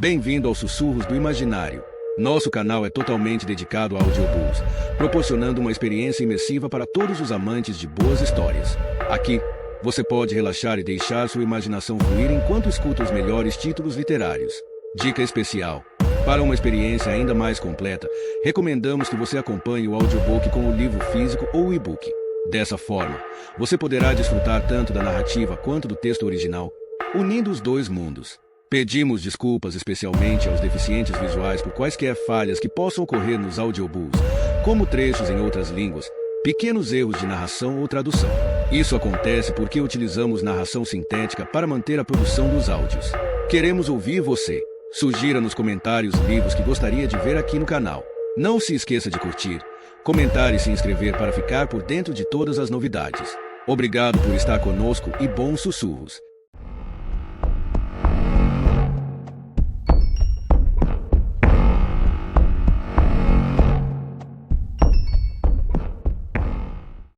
Bem-vindo aos Sussurros do Imaginário. Nosso canal é totalmente dedicado a audiobooks, proporcionando uma experiência imersiva para todos os amantes de boas histórias. Aqui, você pode relaxar e deixar sua imaginação fluir enquanto escuta os melhores títulos literários. Dica especial: para uma experiência ainda mais completa, recomendamos que você acompanhe o audiobook com o livro físico ou o e-book. Dessa forma, você poderá desfrutar tanto da narrativa quanto do texto original, unindo os dois mundos. Pedimos desculpas especialmente aos deficientes visuais por quaisquer falhas que possam ocorrer nos audiobooks, como trechos em outras línguas, pequenos erros de narração ou tradução. Isso acontece porque utilizamos narração sintética para manter a produção dos áudios. Queremos ouvir você. Sugira nos comentários livros que gostaria de ver aqui no canal. Não se esqueça de curtir, comentar e se inscrever para ficar por dentro de todas as novidades. Obrigado por estar conosco e bons sussurros.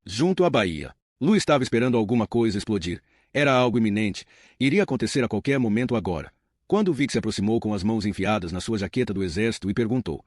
Junto à Bahia. Lu estava esperando alguma coisa explodir. Era algo iminente. Iria acontecer a qualquer momento agora. Quando Vic se aproximou com as mãos enfiadas na sua jaqueta do exército e perguntou: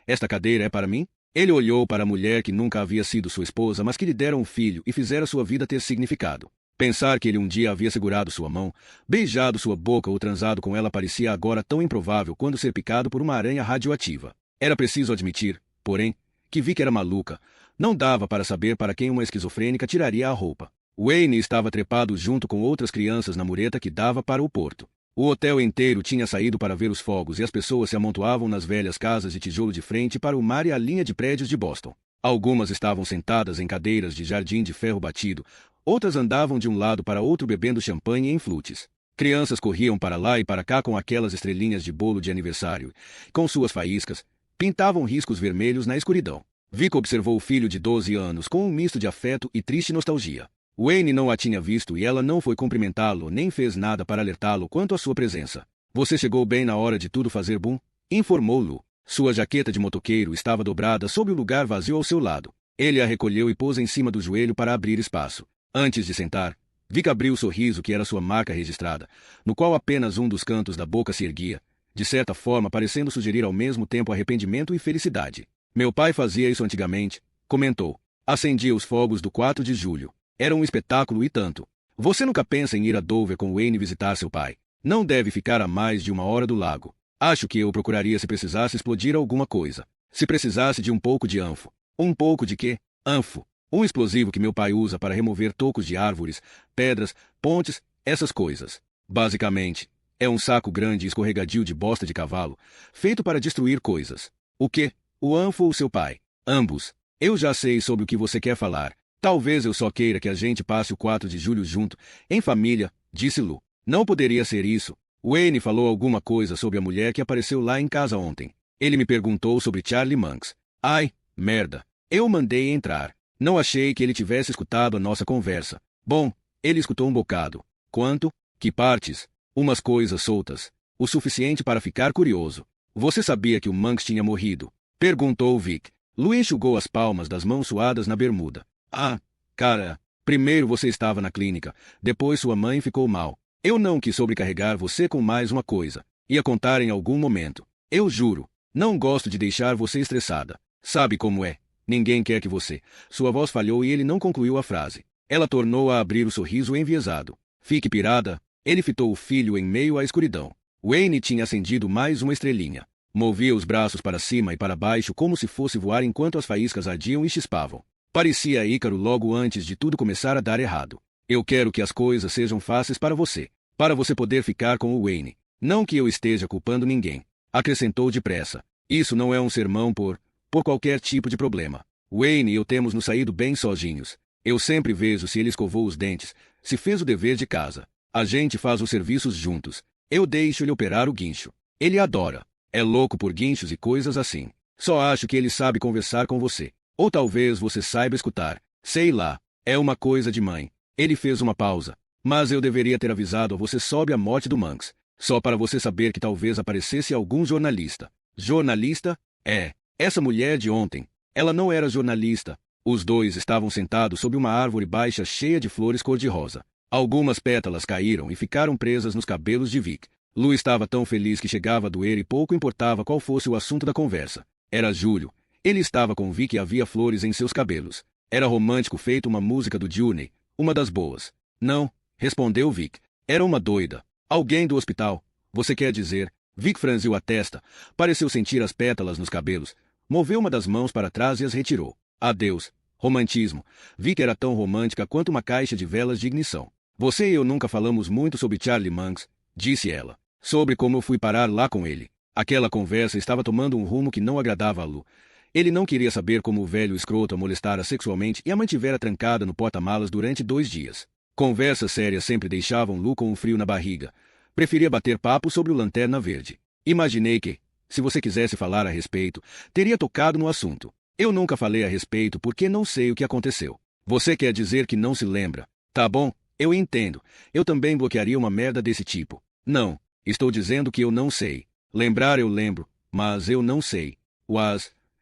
"Esta cadeira é para mim?" Ele olhou para a mulher que nunca havia sido sua esposa, mas que lhe dera um filho e fizera sua vida ter significado. Pensar que ele um dia havia segurado sua mão, beijado sua boca ou transado com ela parecia agora tão improvável quanto ser picado por uma aranha radioativa. Era preciso admitir, porém, que Vic era maluca. Não dava para saber para quem uma esquizofrênica tiraria a roupa. Wayne estava trepado junto com outras crianças na mureta que dava para o porto. O hotel inteiro tinha saído para ver os fogos e as pessoas se amontoavam nas velhas casas de tijolo de frente para o mar e a linha de prédios de Boston. Algumas estavam sentadas em cadeiras de jardim de ferro batido, outras andavam de um lado para outro bebendo champanhe em flutes. Crianças corriam para lá e para cá com aquelas estrelinhas de bolo de aniversário. Com suas faíscas, pintavam riscos vermelhos na escuridão. Vic observou o filho de 12 anos com um misto de afeto e triste nostalgia. Wayne não a tinha visto e ela não foi cumprimentá-lo nem fez nada para alertá-lo quanto à sua presença. "Você chegou bem na hora de tudo fazer boom", informou Lu. Sua jaqueta de motoqueiro estava dobrada sob o lugar vazio ao seu lado. Ele a recolheu e pôs em cima do joelho para abrir espaço. Antes de sentar, Vic abriu o sorriso que era sua marca registrada, no qual apenas um dos cantos da boca se erguia, de certa forma parecendo sugerir ao mesmo tempo arrependimento e felicidade. "Meu pai fazia isso antigamente", comentou. "Acendia os fogos do 4 de julho. Era um espetáculo e tanto. Você nunca pensa em ir a Dover com Wayne visitar seu pai. Não deve ficar a mais de 1 hora do lago. Acho que eu procuraria se precisasse explodir alguma coisa. Se precisasse de um pouco de anfo." "Um pouco de quê?" "Anfo. Um explosivo que meu pai usa para remover tocos de árvores, pedras, pontes, essas coisas. Basicamente, é um saco grande e escorregadio de bosta de cavalo, feito para destruir coisas." "O quê? O anfo ou seu pai?" "Ambos. Eu já sei sobre o que você quer falar. Talvez eu só queira que a gente passe o 4 de julho junto, em família", disse Lu. "Não poderia ser isso." Wayne falou alguma coisa sobre a mulher que apareceu lá em casa ontem. Ele me perguntou sobre Charlie Monks. "Ai, merda. Eu mandei entrar. Não achei que ele tivesse escutado a nossa conversa." "Bom, ele escutou um bocado." "Quanto? Que partes?" "Umas coisas soltas. O suficiente para ficar curioso." "Você sabia que o Monks tinha morrido?" perguntou Vic. Lu enxugou as palmas das mãos suadas na bermuda. "Ah, cara, primeiro você estava na clínica, depois sua mãe ficou mal. Eu não quis sobrecarregar você com mais uma coisa. Ia contar em algum momento. Eu juro, não gosto de deixar você estressada. Sabe como é? Ninguém quer que você..." Sua voz falhou e ele não concluiu a frase. Ela tornou a abrir o sorriso enviesado. "Fique pirada." Ele fitou o filho em meio à escuridão. Wayne tinha acendido mais uma estrelinha. Movia os braços para cima e para baixo como se fosse voar enquanto as faíscas ardiam e chispavam. Parecia Ícaro logo antes de tudo começar a dar errado. "Eu quero que as coisas sejam fáceis para você poder ficar com o Wayne. Não que eu esteja culpando ninguém", acrescentou depressa. "Isso não é um sermão por qualquer tipo de problema. Wayne e eu temos nos saído bem sozinhos. Eu sempre vejo se ele escovou os dentes, se fez o dever de casa. A gente faz os serviços juntos. Eu deixo ele operar o guincho. Ele adora. É louco por guinchos e coisas assim. Só acho que ele sabe conversar com você. Ou talvez você saiba escutar. Sei lá. É uma coisa de mãe." Ele fez uma pausa. "Mas eu deveria ter avisado a você sobre a morte do Monks. Só para você saber que talvez aparecesse algum jornalista." "Jornalista? É. Essa mulher de ontem. Ela não era jornalista." Os dois estavam sentados sob uma árvore baixa cheia de flores cor-de-rosa. Algumas pétalas caíram e ficaram presas nos cabelos de Vic. Lu estava tão feliz que chegava a doer e pouco importava qual fosse o assunto da conversa. Era julho. Ele estava com Vic e havia flores em seus cabelos. Era romântico feito uma música do Journey, uma das boas. Não, respondeu Vic. Era uma doida. Alguém do hospital. Você quer dizer? Vic franziu a testa, pareceu sentir as pétalas nos cabelos, moveu uma das mãos para trás e as retirou. Adeus. Romantismo. Vic era tão romântica quanto uma caixa de velas de ignição. Você e eu nunca falamos muito sobre Charlie Manx, disse ela. Sobre como eu fui parar lá com ele. Aquela conversa estava tomando um rumo que não agradava a Lu. Ele não queria saber como o velho escroto a molestara sexualmente e a mantivera trancada no porta-malas durante 2 dias. Conversas sérias sempre deixavam Lu com um frio na barriga. Preferia bater papo sobre o Lanterna Verde. Imaginei que, se você quisesse falar a respeito, teria tocado no assunto. Eu nunca falei a respeito porque não sei o que aconteceu. Você quer dizer que não se lembra? Tá bom, eu entendo. Eu também bloquearia uma merda desse tipo. Não, estou dizendo que eu não sei. Lembrar eu lembro, mas eu não sei.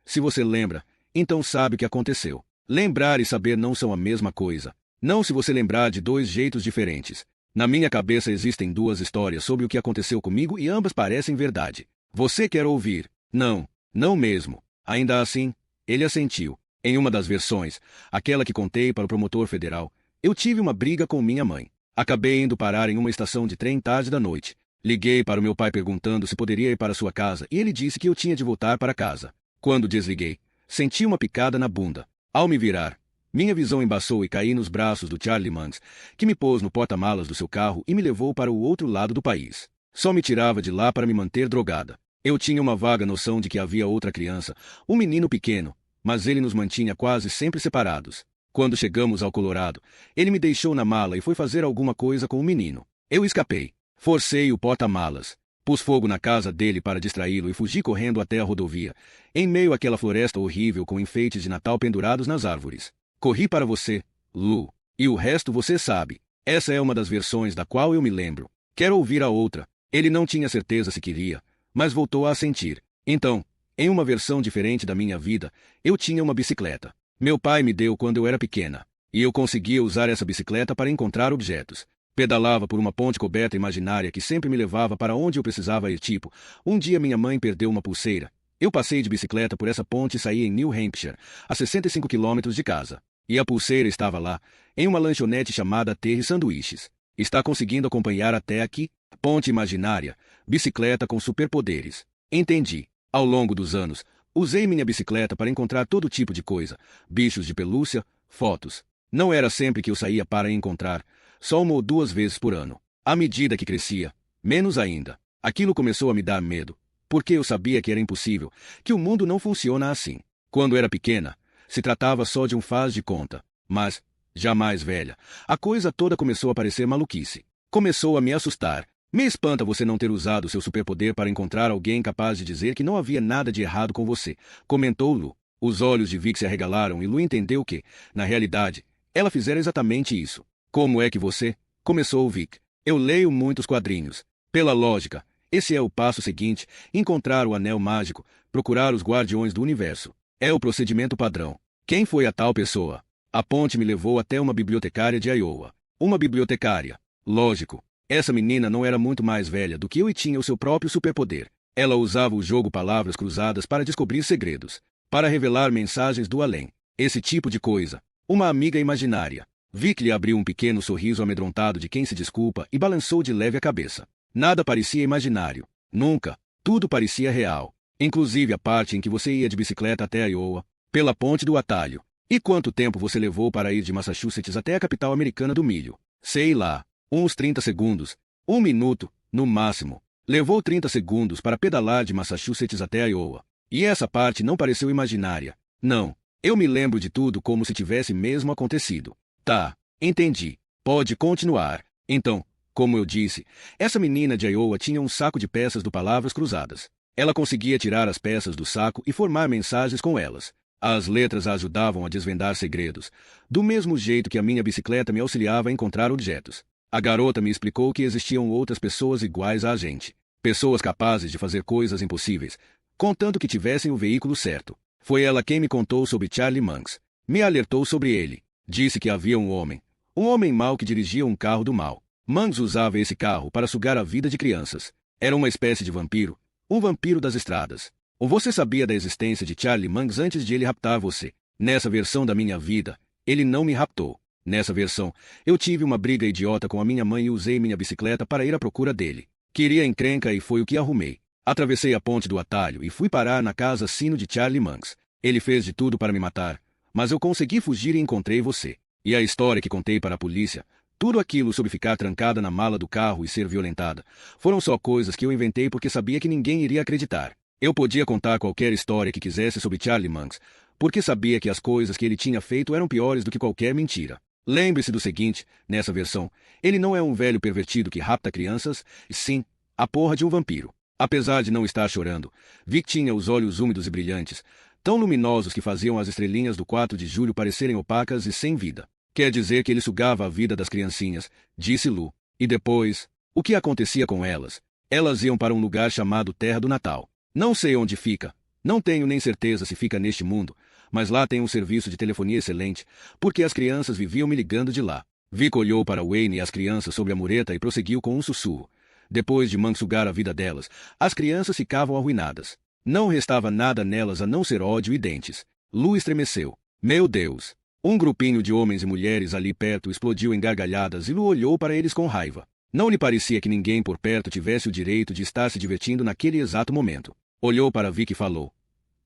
Se você lembra, então sabe o que aconteceu. Lembrar e saber não são a mesma coisa. Não se você lembrar de 2 jeitos diferentes. Na minha cabeça existem 2 histórias sobre o que aconteceu comigo e ambas parecem verdade. Você quer ouvir? Não, não mesmo. Ainda assim, ele assentiu. Em uma das versões, aquela que contei para o promotor federal, eu tive uma briga com minha mãe. Acabei indo parar em uma estação de trem tarde da noite. Liguei para o meu pai perguntando se poderia ir para sua casa e ele disse que eu tinha de voltar para casa. Quando desliguei, senti uma picada na bunda. Ao me virar, minha visão embaçou e caí nos braços do Charlie Manx, que me pôs no porta-malas do seu carro e me levou para o outro lado do país. Só me tirava de lá para me manter drogada. Eu tinha uma vaga noção de que havia outra criança, um menino pequeno, mas ele nos mantinha quase sempre separados. Quando chegamos ao Colorado, ele me deixou na mala e foi fazer alguma coisa com o menino. Eu escapei. Forcei o porta-malas. Pus fogo na casa dele para distraí-lo e fugi correndo até a rodovia, em meio àquela floresta horrível com enfeites de Natal pendurados nas árvores. Corri para você, Lu. E o resto você sabe. Essa é uma das versões da qual eu me lembro. Quero ouvir a outra. Ele não tinha certeza se queria, mas voltou a assentir. Então, em uma versão diferente da minha vida, eu tinha uma bicicleta. Meu pai me deu quando eu era pequena, e eu conseguia usar essa bicicleta para encontrar objetos. Pedalava por uma ponte coberta imaginária que sempre me levava para onde eu precisava ir. Tipo, um dia minha mãe perdeu uma pulseira. Eu passei de bicicleta por essa ponte e saí em New Hampshire, a 65 quilômetros de casa. E a pulseira estava lá, em uma lanchonete chamada Terry Sanduíches. Está conseguindo acompanhar até aqui? Ponte imaginária, bicicleta com superpoderes. Entendi. Ao longo dos anos, usei minha bicicleta para encontrar todo tipo de coisa. Bichos de pelúcia, fotos. Não era sempre que eu saía para encontrar, só 1 ou 2 vezes por ano. À medida que crescia, menos ainda. Aquilo começou a me dar medo, porque eu sabia que era impossível, que o mundo não funciona assim. Quando era pequena, se tratava só de um faz de conta. Mas, já mais velha, a coisa toda começou a parecer maluquice. Começou a me assustar. Me espanta você não ter usado seu superpoder para encontrar alguém capaz de dizer que não havia nada de errado com você, comentou Lu. Os olhos de Vic se arregalaram e Lu entendeu que, na realidade, ela fizera exatamente isso. Como é que você? Começou Vic. Eu leio muitos quadrinhos. Pela lógica, esse é o passo seguinte: encontrar o anel mágico, procurar os guardiões do universo. É o procedimento padrão. Quem foi a tal pessoa? A ponte me levou até uma bibliotecária de Iowa. Uma bibliotecária. Lógico. Essa menina não era muito mais velha do que eu e tinha o seu próprio superpoder. Ela usava o jogo Palavras Cruzadas para descobrir segredos, para revelar mensagens do além. Esse tipo de coisa. Uma amiga imaginária. Vic lhe abriu um pequeno sorriso amedrontado de quem se desculpa e balançou de leve a cabeça. Nada parecia imaginário. Nunca. Tudo parecia real. Inclusive a parte em que você ia de bicicleta até Iowa, pela ponte do atalho. E quanto tempo você levou para ir de Massachusetts até a capital americana do milho? Sei lá. Uns 30 segundos. 1 minuto, no máximo. Levou 30 segundos para pedalar de Massachusetts até Iowa. E essa parte não pareceu imaginária. Não. Eu me lembro de tudo como se tivesse mesmo acontecido. Tá, entendi. Pode continuar. Então, como eu disse, essa menina de Iowa tinha um saco de peças do Palavras Cruzadas. Ela conseguia tirar as peças do saco e formar mensagens com elas. As letras a ajudavam a desvendar segredos, do mesmo jeito que a minha bicicleta me auxiliava a encontrar objetos. A garota me explicou que existiam outras pessoas iguais a gente. Pessoas capazes de fazer coisas impossíveis, contanto que tivessem o veículo certo. Foi ela quem me contou sobre Charlie Manx. Me alertou sobre ele. Disse que havia um homem mau que dirigia um carro do mal. Manx usava esse carro para sugar a vida de crianças. Era uma espécie de vampiro. Um vampiro das estradas. Ou você sabia da existência de Charlie Mangs antes de ele raptar você? Nessa versão da minha vida, ele não me raptou. Nessa versão, eu tive uma briga idiota com a minha mãe e usei minha bicicleta para ir à procura dele. Queria encrenca e foi o que arrumei. Atravessei a ponte do atalho e fui parar na casa sino de Charlie Mangs. Ele fez de tudo para me matar, mas eu consegui fugir e encontrei você. E a história que contei para a polícia, tudo aquilo sobre ficar trancada na mala do carro e ser violentada, foram só coisas que eu inventei porque sabia que ninguém iria acreditar. Eu podia contar qualquer história que quisesse sobre Charlie Mangs, porque sabia que as coisas que ele tinha feito eram piores do que qualquer mentira. Lembre-se do seguinte, nessa versão, ele não é um velho pervertido que rapta crianças, e sim, a porra de um vampiro. Apesar de não estar chorando, Vic tinha os olhos úmidos e brilhantes, tão luminosos que faziam as estrelinhas do 4 de julho parecerem opacas e sem vida. Quer dizer que ele sugava a vida das criancinhas, disse Lu. E depois, o que acontecia com elas? Elas iam para um lugar chamado Terra do Natal. Não sei onde fica. Não tenho nem certeza se fica neste mundo, mas lá tem um serviço de telefonia excelente, porque as crianças viviam me ligando de lá. Vic olhou para Wayne e as crianças sobre a mureta e prosseguiu com um sussurro. Depois de Mangs sugar a vida delas, as crianças ficavam arruinadas. Não restava nada nelas a não ser ódio e dentes. Lu estremeceu. Meu Deus! Um grupinho de homens e mulheres ali perto explodiu em gargalhadas e Lu olhou para eles com raiva. Não lhe parecia que ninguém por perto tivesse o direito de estar se divertindo naquele exato momento. Olhou para Vic e falou.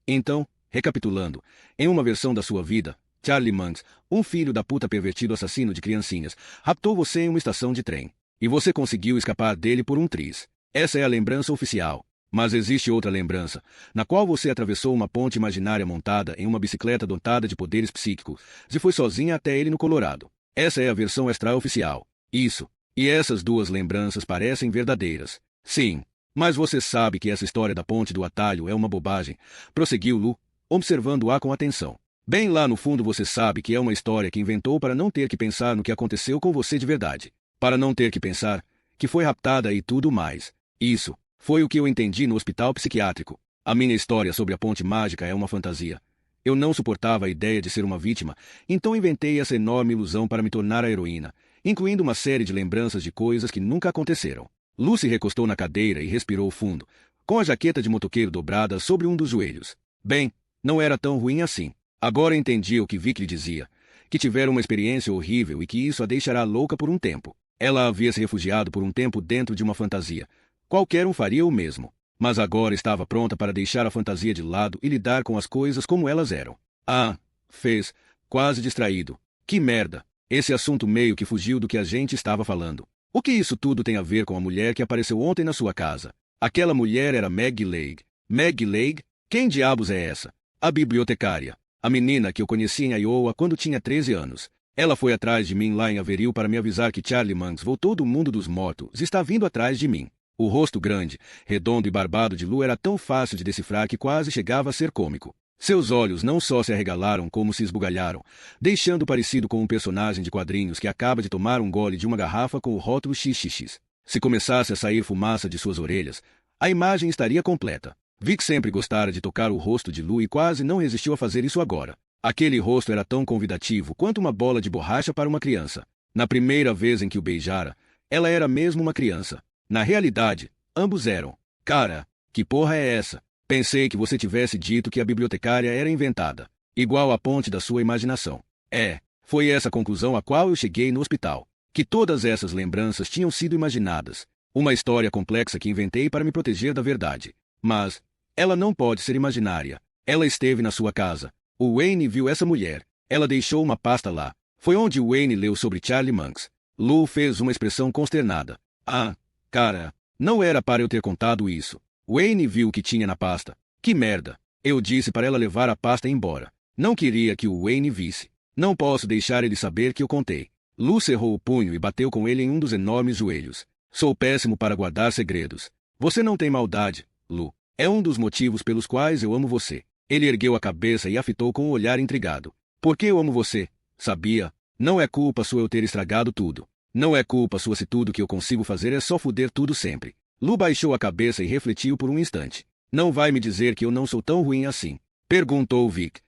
Então, recapitulando, em uma versão da sua vida, Charlie Mangs, um filho da puta pervertido assassino de criancinhas, raptou você em uma estação de trem. E você conseguiu escapar dele por um triz. Essa é a lembrança oficial. Mas existe outra lembrança, na qual você atravessou uma ponte imaginária montada em uma bicicleta dotada de poderes psíquicos e foi sozinha até ele no Colorado. Essa é a versão extraoficial. Isso. E essas duas lembranças parecem verdadeiras. Sim. Mas você sabe que essa história da ponte do atalho é uma bobagem, prosseguiu Lu, observando-a com atenção. Bem lá no fundo você sabe que é uma história que inventou para não ter que pensar no que aconteceu com você de verdade. Para não ter que pensar que foi raptada e tudo mais. Isso. Foi o que eu entendi no hospital psiquiátrico. A minha história sobre a ponte mágica é uma fantasia. Eu não suportava a ideia de ser uma vítima, então inventei essa enorme ilusão para me tornar a heroína, incluindo uma série de lembranças de coisas que nunca aconteceram. Lucy recostou na cadeira e respirou fundo, com a jaqueta de motoqueiro dobrada sobre um dos joelhos. Bem, não era tão ruim assim. Agora entendi o que Vic lhe dizia, que tivera uma experiência horrível e que isso a deixará louca por um tempo. Ela havia se refugiado por um tempo dentro de uma fantasia. Qualquer um faria o mesmo. Mas agora estava pronta para deixar a fantasia de lado e lidar com as coisas como elas eram. Ah, fez, quase distraído. Que merda. Esse assunto meio que fugiu do que a gente estava falando. O que isso tudo tem a ver com a mulher que apareceu ontem na sua casa? Aquela mulher era Maggie Lake. Maggie Lake? Quem diabos é essa? A bibliotecária. A menina que eu conheci em Iowa quando tinha 13 anos. Ela foi atrás de mim lá em Averil para me avisar que Charlie Mangs voltou do mundo dos mortos e está vindo atrás de mim. O rosto grande, redondo e barbado de Lu era tão fácil de decifrar que quase chegava a ser cômico. Seus olhos não só se arregalaram como se esbugalharam, deixando parecido com um personagem de quadrinhos que acaba de tomar um gole de uma garrafa com o rótulo XXX. Se começasse a sair fumaça de suas orelhas, a imagem estaria completa. Vic sempre gostara de tocar o rosto de Lu e quase não resistiu a fazer isso agora. Aquele rosto era tão convidativo quanto uma bola de borracha para uma criança. Na primeira vez em que o beijara, ela era mesmo uma criança. Na realidade, ambos eram. Cara, que porra é essa? Pensei que você tivesse dito que a bibliotecária era inventada. Igual a ponte da sua imaginação. Foi essa conclusão a qual eu cheguei no hospital. Que todas essas lembranças tinham sido imaginadas. Uma história complexa que inventei para me proteger da verdade. Mas, ela não pode ser imaginária. Ela esteve na sua casa. O Wayne viu essa mulher. Ela deixou uma pasta lá. Foi onde o Wayne leu sobre Charlie Mangs. Lu fez uma expressão consternada. Ah, cara, não era para eu ter contado isso. Wayne viu o que tinha na pasta. Que merda. Eu disse para ela levar a pasta embora. Não queria que o Wayne visse. Não posso deixar ele saber que eu contei. Lu cerrou o punho e bateu com ele em um dos enormes joelhos. Sou péssimo para guardar segredos. Você não tem maldade, Lu. É um dos motivos pelos quais eu amo você. Ele ergueu a cabeça e a fitou com um olhar intrigado. Por que eu amo você? Sabia? Não é culpa sua eu ter estragado tudo. Não é culpa sua se tudo que eu consigo fazer é só foder tudo sempre. Lu baixou a cabeça e refletiu por um instante. Não vai me dizer que eu não sou tão ruim assim? Perguntou Vic.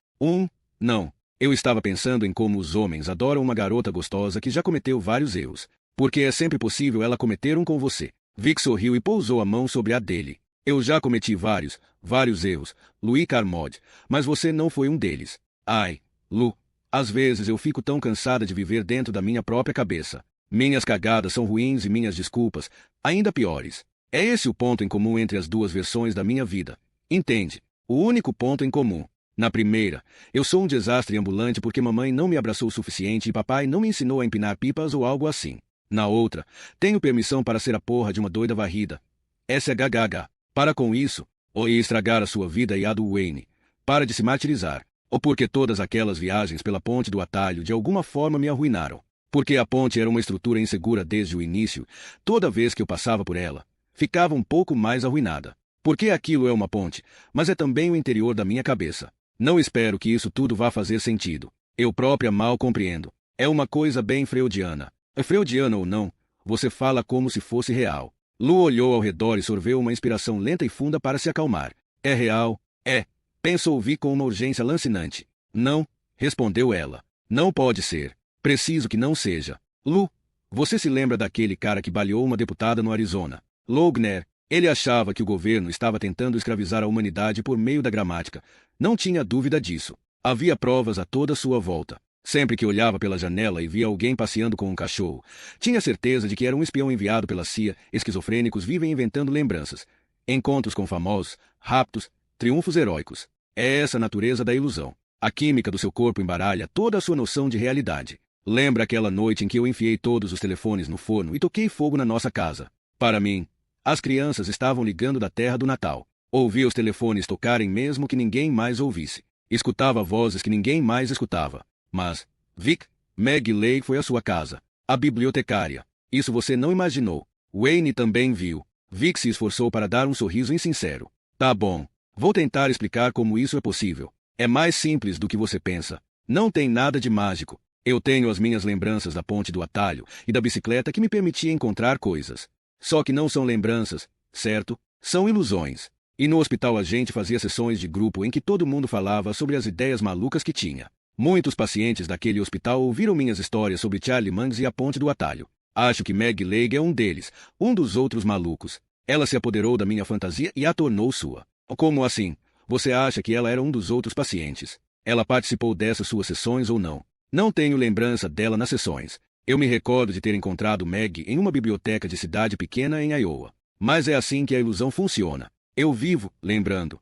Não. Eu estava pensando em como os homens adoram uma garota gostosa que já cometeu vários erros. Porque é sempre possível ela cometer um com você. Vic sorriu e pousou a mão sobre a dele. Eu já cometi vários erros, Louis Carmode, mas você não foi um deles. Ai, Lu, às vezes eu fico tão cansada de viver dentro da minha própria cabeça. Minhas cagadas são ruins e minhas desculpas, ainda piores. É esse o ponto em comum entre as duas versões da minha vida. Entende? O único ponto em comum. Na primeira, eu sou um desastre ambulante porque mamãe não me abraçou o suficiente e papai não me ensinou a empinar pipas ou algo assim. Na outra, tenho permissão para ser a porra de uma doida varrida. Essa é GGH. Para com isso, ou ia estragar a sua vida e a do Wayne. Para de se martirizar. Ou porque todas aquelas viagens pela ponte do atalho de alguma forma me arruinaram. Porque a ponte era uma estrutura insegura desde o início, toda vez que eu passava por ela, ficava um pouco mais arruinada. Porque aquilo é uma ponte, mas é também o interior da minha cabeça. Não espero que isso tudo vá fazer sentido. Eu própria mal compreendo. É uma coisa bem freudiana. É freudiana ou não, você fala como se fosse real. Lu olhou ao redor e sorveu uma inspiração lenta e funda para se acalmar. É real? É. Pensou Vi com uma urgência lancinante. Não, respondeu ela. Não pode ser. Preciso que não seja. Lu, você se lembra daquele cara que baleou uma deputada no Arizona? Lougner. Ele achava que o governo estava tentando escravizar a humanidade por meio da gramática. Não tinha dúvida disso. Havia provas a toda sua volta. Sempre que olhava pela janela e via alguém passeando com um cachorro, tinha certeza de que era um espião enviado pela CIA. Esquizofrênicos vivem inventando lembranças. Encontros com famosos, raptos, triunfos heróicos. É essa a natureza da ilusão. A química do seu corpo embaralha toda a sua noção de realidade. Lembra aquela noite em que eu enfiei todos os telefones no forno e toquei fogo na nossa casa? Para mim, as crianças estavam ligando da terra do Natal. Ouvia os telefones tocarem mesmo que ninguém mais ouvisse. Escutava vozes que ninguém mais escutava. Mas, Vic, Meg Lay foi à sua casa. A bibliotecária. Isso você não imaginou. Wayne também viu. Vic se esforçou para dar um sorriso insincero. Tá bom. Vou tentar explicar como isso é possível. É mais simples do que você pensa. Não tem nada de mágico. Eu tenho as minhas lembranças da ponte do atalho e da bicicleta que me permitia encontrar coisas. Só que não são lembranças, certo? São ilusões. E no hospital a gente fazia sessões de grupo em que todo mundo falava sobre as ideias malucas que tinha. Muitos pacientes daquele hospital ouviram minhas histórias sobre Charlie Mangs e a ponte do atalho. Acho que Meg Lay é um deles, um dos outros malucos. Ela se apoderou da minha fantasia e a tornou sua. Como assim? Você acha que ela era um dos outros pacientes? Ela participou dessas suas sessões ou não? Não tenho lembrança dela nas sessões. Eu me recordo de ter encontrado Meg em uma biblioteca de cidade pequena em Iowa. Mas é assim que a ilusão funciona. Eu vivo, lembrando.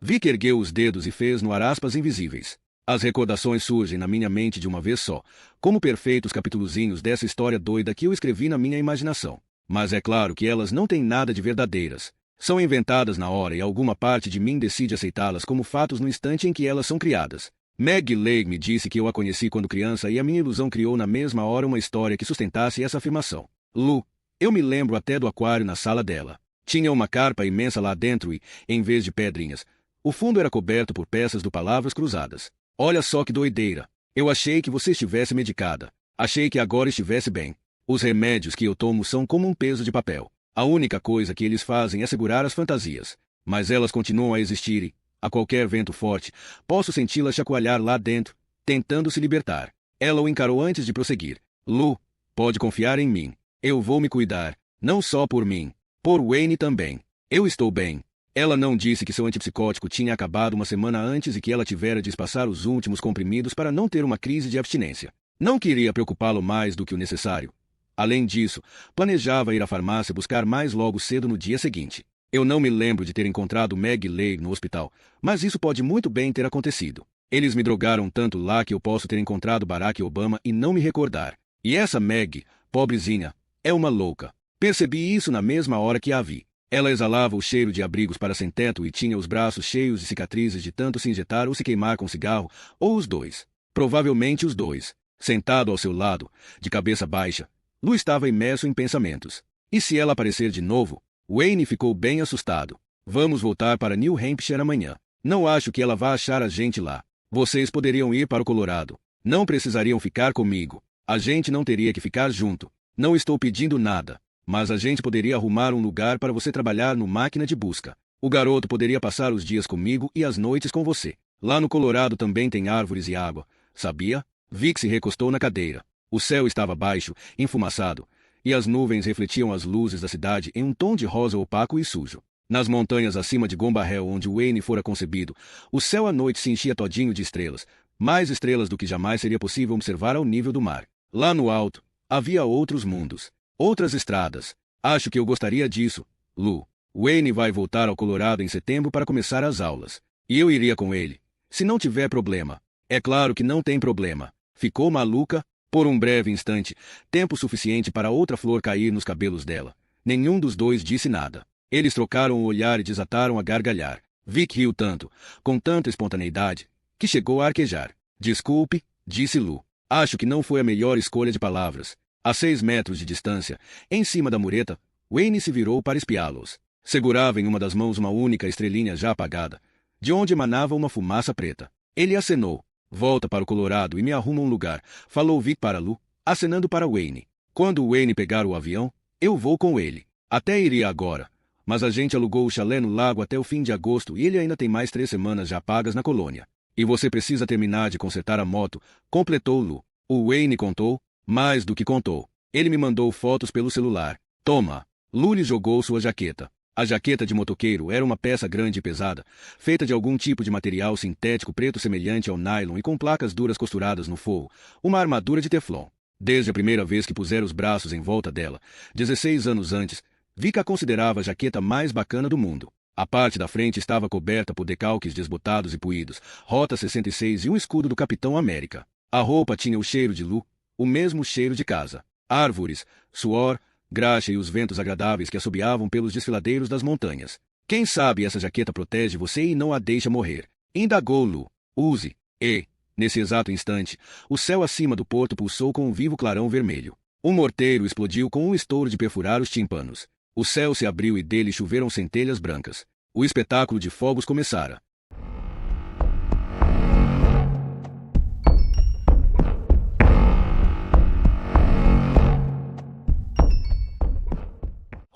Vic ergueu os dedos e fez no ar aspas invisíveis. As recordações surgem na minha mente de uma vez só, como perfeitos capitulozinhos dessa história doida que eu escrevi na minha imaginação. Mas é claro que elas não têm nada de verdadeiras. São inventadas na hora e alguma parte de mim decide aceitá-las como fatos no instante em que elas são criadas. Meg Lay me disse que eu a conheci quando criança e a minha ilusão criou na mesma hora uma história que sustentasse essa afirmação. Lu, eu me lembro até do aquário na sala dela. Tinha uma carpa imensa lá dentro e, em vez de pedrinhas, o fundo era coberto por peças do palavras cruzadas. Olha só que doideira. Eu achei que você estivesse medicada. Achei que agora estivesse bem. Os remédios que eu tomo são como um peso de papel. A única coisa que eles fazem é segurar as fantasias. Mas elas continuam a existir e, a qualquer vento forte, posso senti-las chacoalhar lá dentro, tentando se libertar. Ela o encarou antes de prosseguir. Lu, pode confiar em mim. Eu vou me cuidar. Não só por mim. Por Wayne também. Eu estou bem. Ela não disse que seu antipsicótico tinha acabado uma semana antes e que ela tivera de espaçar os últimos comprimidos para não ter uma crise de abstinência. Não queria preocupá-lo mais do que o necessário. Além disso, planejava ir à farmácia buscar mais logo cedo no dia seguinte. Eu não me lembro de ter encontrado Meg Lay no hospital, mas isso pode muito bem ter acontecido. Eles me drogaram tanto lá que eu posso ter encontrado Barack Obama e não me recordar. E essa Meg, pobrezinha, é uma louca. Percebi isso na mesma hora que a vi. Ela exalava o cheiro de abrigos para sem teto e tinha os braços cheios de cicatrizes de tanto se injetar ou se queimar com cigarro, ou os dois. Provavelmente os dois. Sentado ao seu lado, de cabeça baixa, Lu estava imerso em pensamentos. E se ela aparecer de novo? Wayne ficou bem assustado. Vamos voltar para New Hampshire amanhã. Não acho que ela vá achar a gente lá. Vocês poderiam ir para o Colorado. Não precisariam ficar comigo. A gente não teria que ficar junto. Não estou pedindo nada. Mas a gente poderia arrumar um lugar para você trabalhar no máquina de busca. O garoto poderia passar os dias comigo e as noites com você. Lá no Colorado também tem árvores e água. Sabia? Vic se recostou na cadeira. O céu estava baixo, enfumaçado, e as nuvens refletiam as luzes da cidade em um tom de rosa opaco e sujo. Nas montanhas acima de Gombarrel, onde Wayne fora concebido, o céu à noite se enchia todinho de estrelas, mais estrelas do que jamais seria possível observar ao nível do mar. Lá no alto, havia outros mundos, outras estradas. Acho que eu gostaria disso, Lu. Wayne vai voltar ao Colorado em setembro para começar as aulas. E eu iria com ele, se não tiver problema. É claro que não tem problema. Ficou maluca, por um breve instante, tempo suficiente para outra flor cair nos cabelos dela. Nenhum dos dois disse nada. Eles trocaram o olhar e desataram a gargalhar. Vic riu tanto, com tanta espontaneidade, que chegou a arquejar. Desculpe, disse Lu. Acho que não foi a melhor escolha de palavras. A 6 metros de distância, em cima da mureta, Wayne se virou para espiá-los. Segurava em uma das mãos uma única estrelinha já apagada, de onde emanava uma fumaça preta. Ele acenou. Volta para o Colorado e me arruma um lugar, falou Vic para Lu, acenando para Wayne. Quando Wayne pegar o avião, eu vou com ele. Até iria agora, mas a gente alugou o chalé no lago até o fim de agosto e ele ainda tem mais 3 semanas já pagas na colônia. E você precisa terminar de consertar a moto, completou Lu. O Wayne contou, mais do que contou. Ele me mandou fotos pelo celular. Toma. Lu lhe jogou sua jaqueta. A jaqueta de motoqueiro era uma peça grande e pesada, feita de algum tipo de material sintético preto semelhante ao nylon e com placas duras costuradas no forro, uma armadura de teflon. Desde a primeira vez que pusera os braços em volta dela, 16 anos antes, Vic a considerava a jaqueta mais bacana do mundo. A parte da frente estava coberta por decalques desbotados e puídos, Rota 66 e um escudo do Capitão América. A roupa tinha o cheiro de Lu, o mesmo cheiro de casa. Árvores, suor, graxa e os ventos agradáveis que assobiavam pelos desfiladeiros das montanhas. Quem sabe essa jaqueta protege você e não a deixa morrer. Indagou Lu. Use. E, nesse exato instante, o céu acima do porto pulsou com um vivo clarão vermelho. Um morteiro explodiu com um estouro de perfurar os tímpanos. O céu se abriu e dele choveram centelhas brancas. O espetáculo de fogos começara.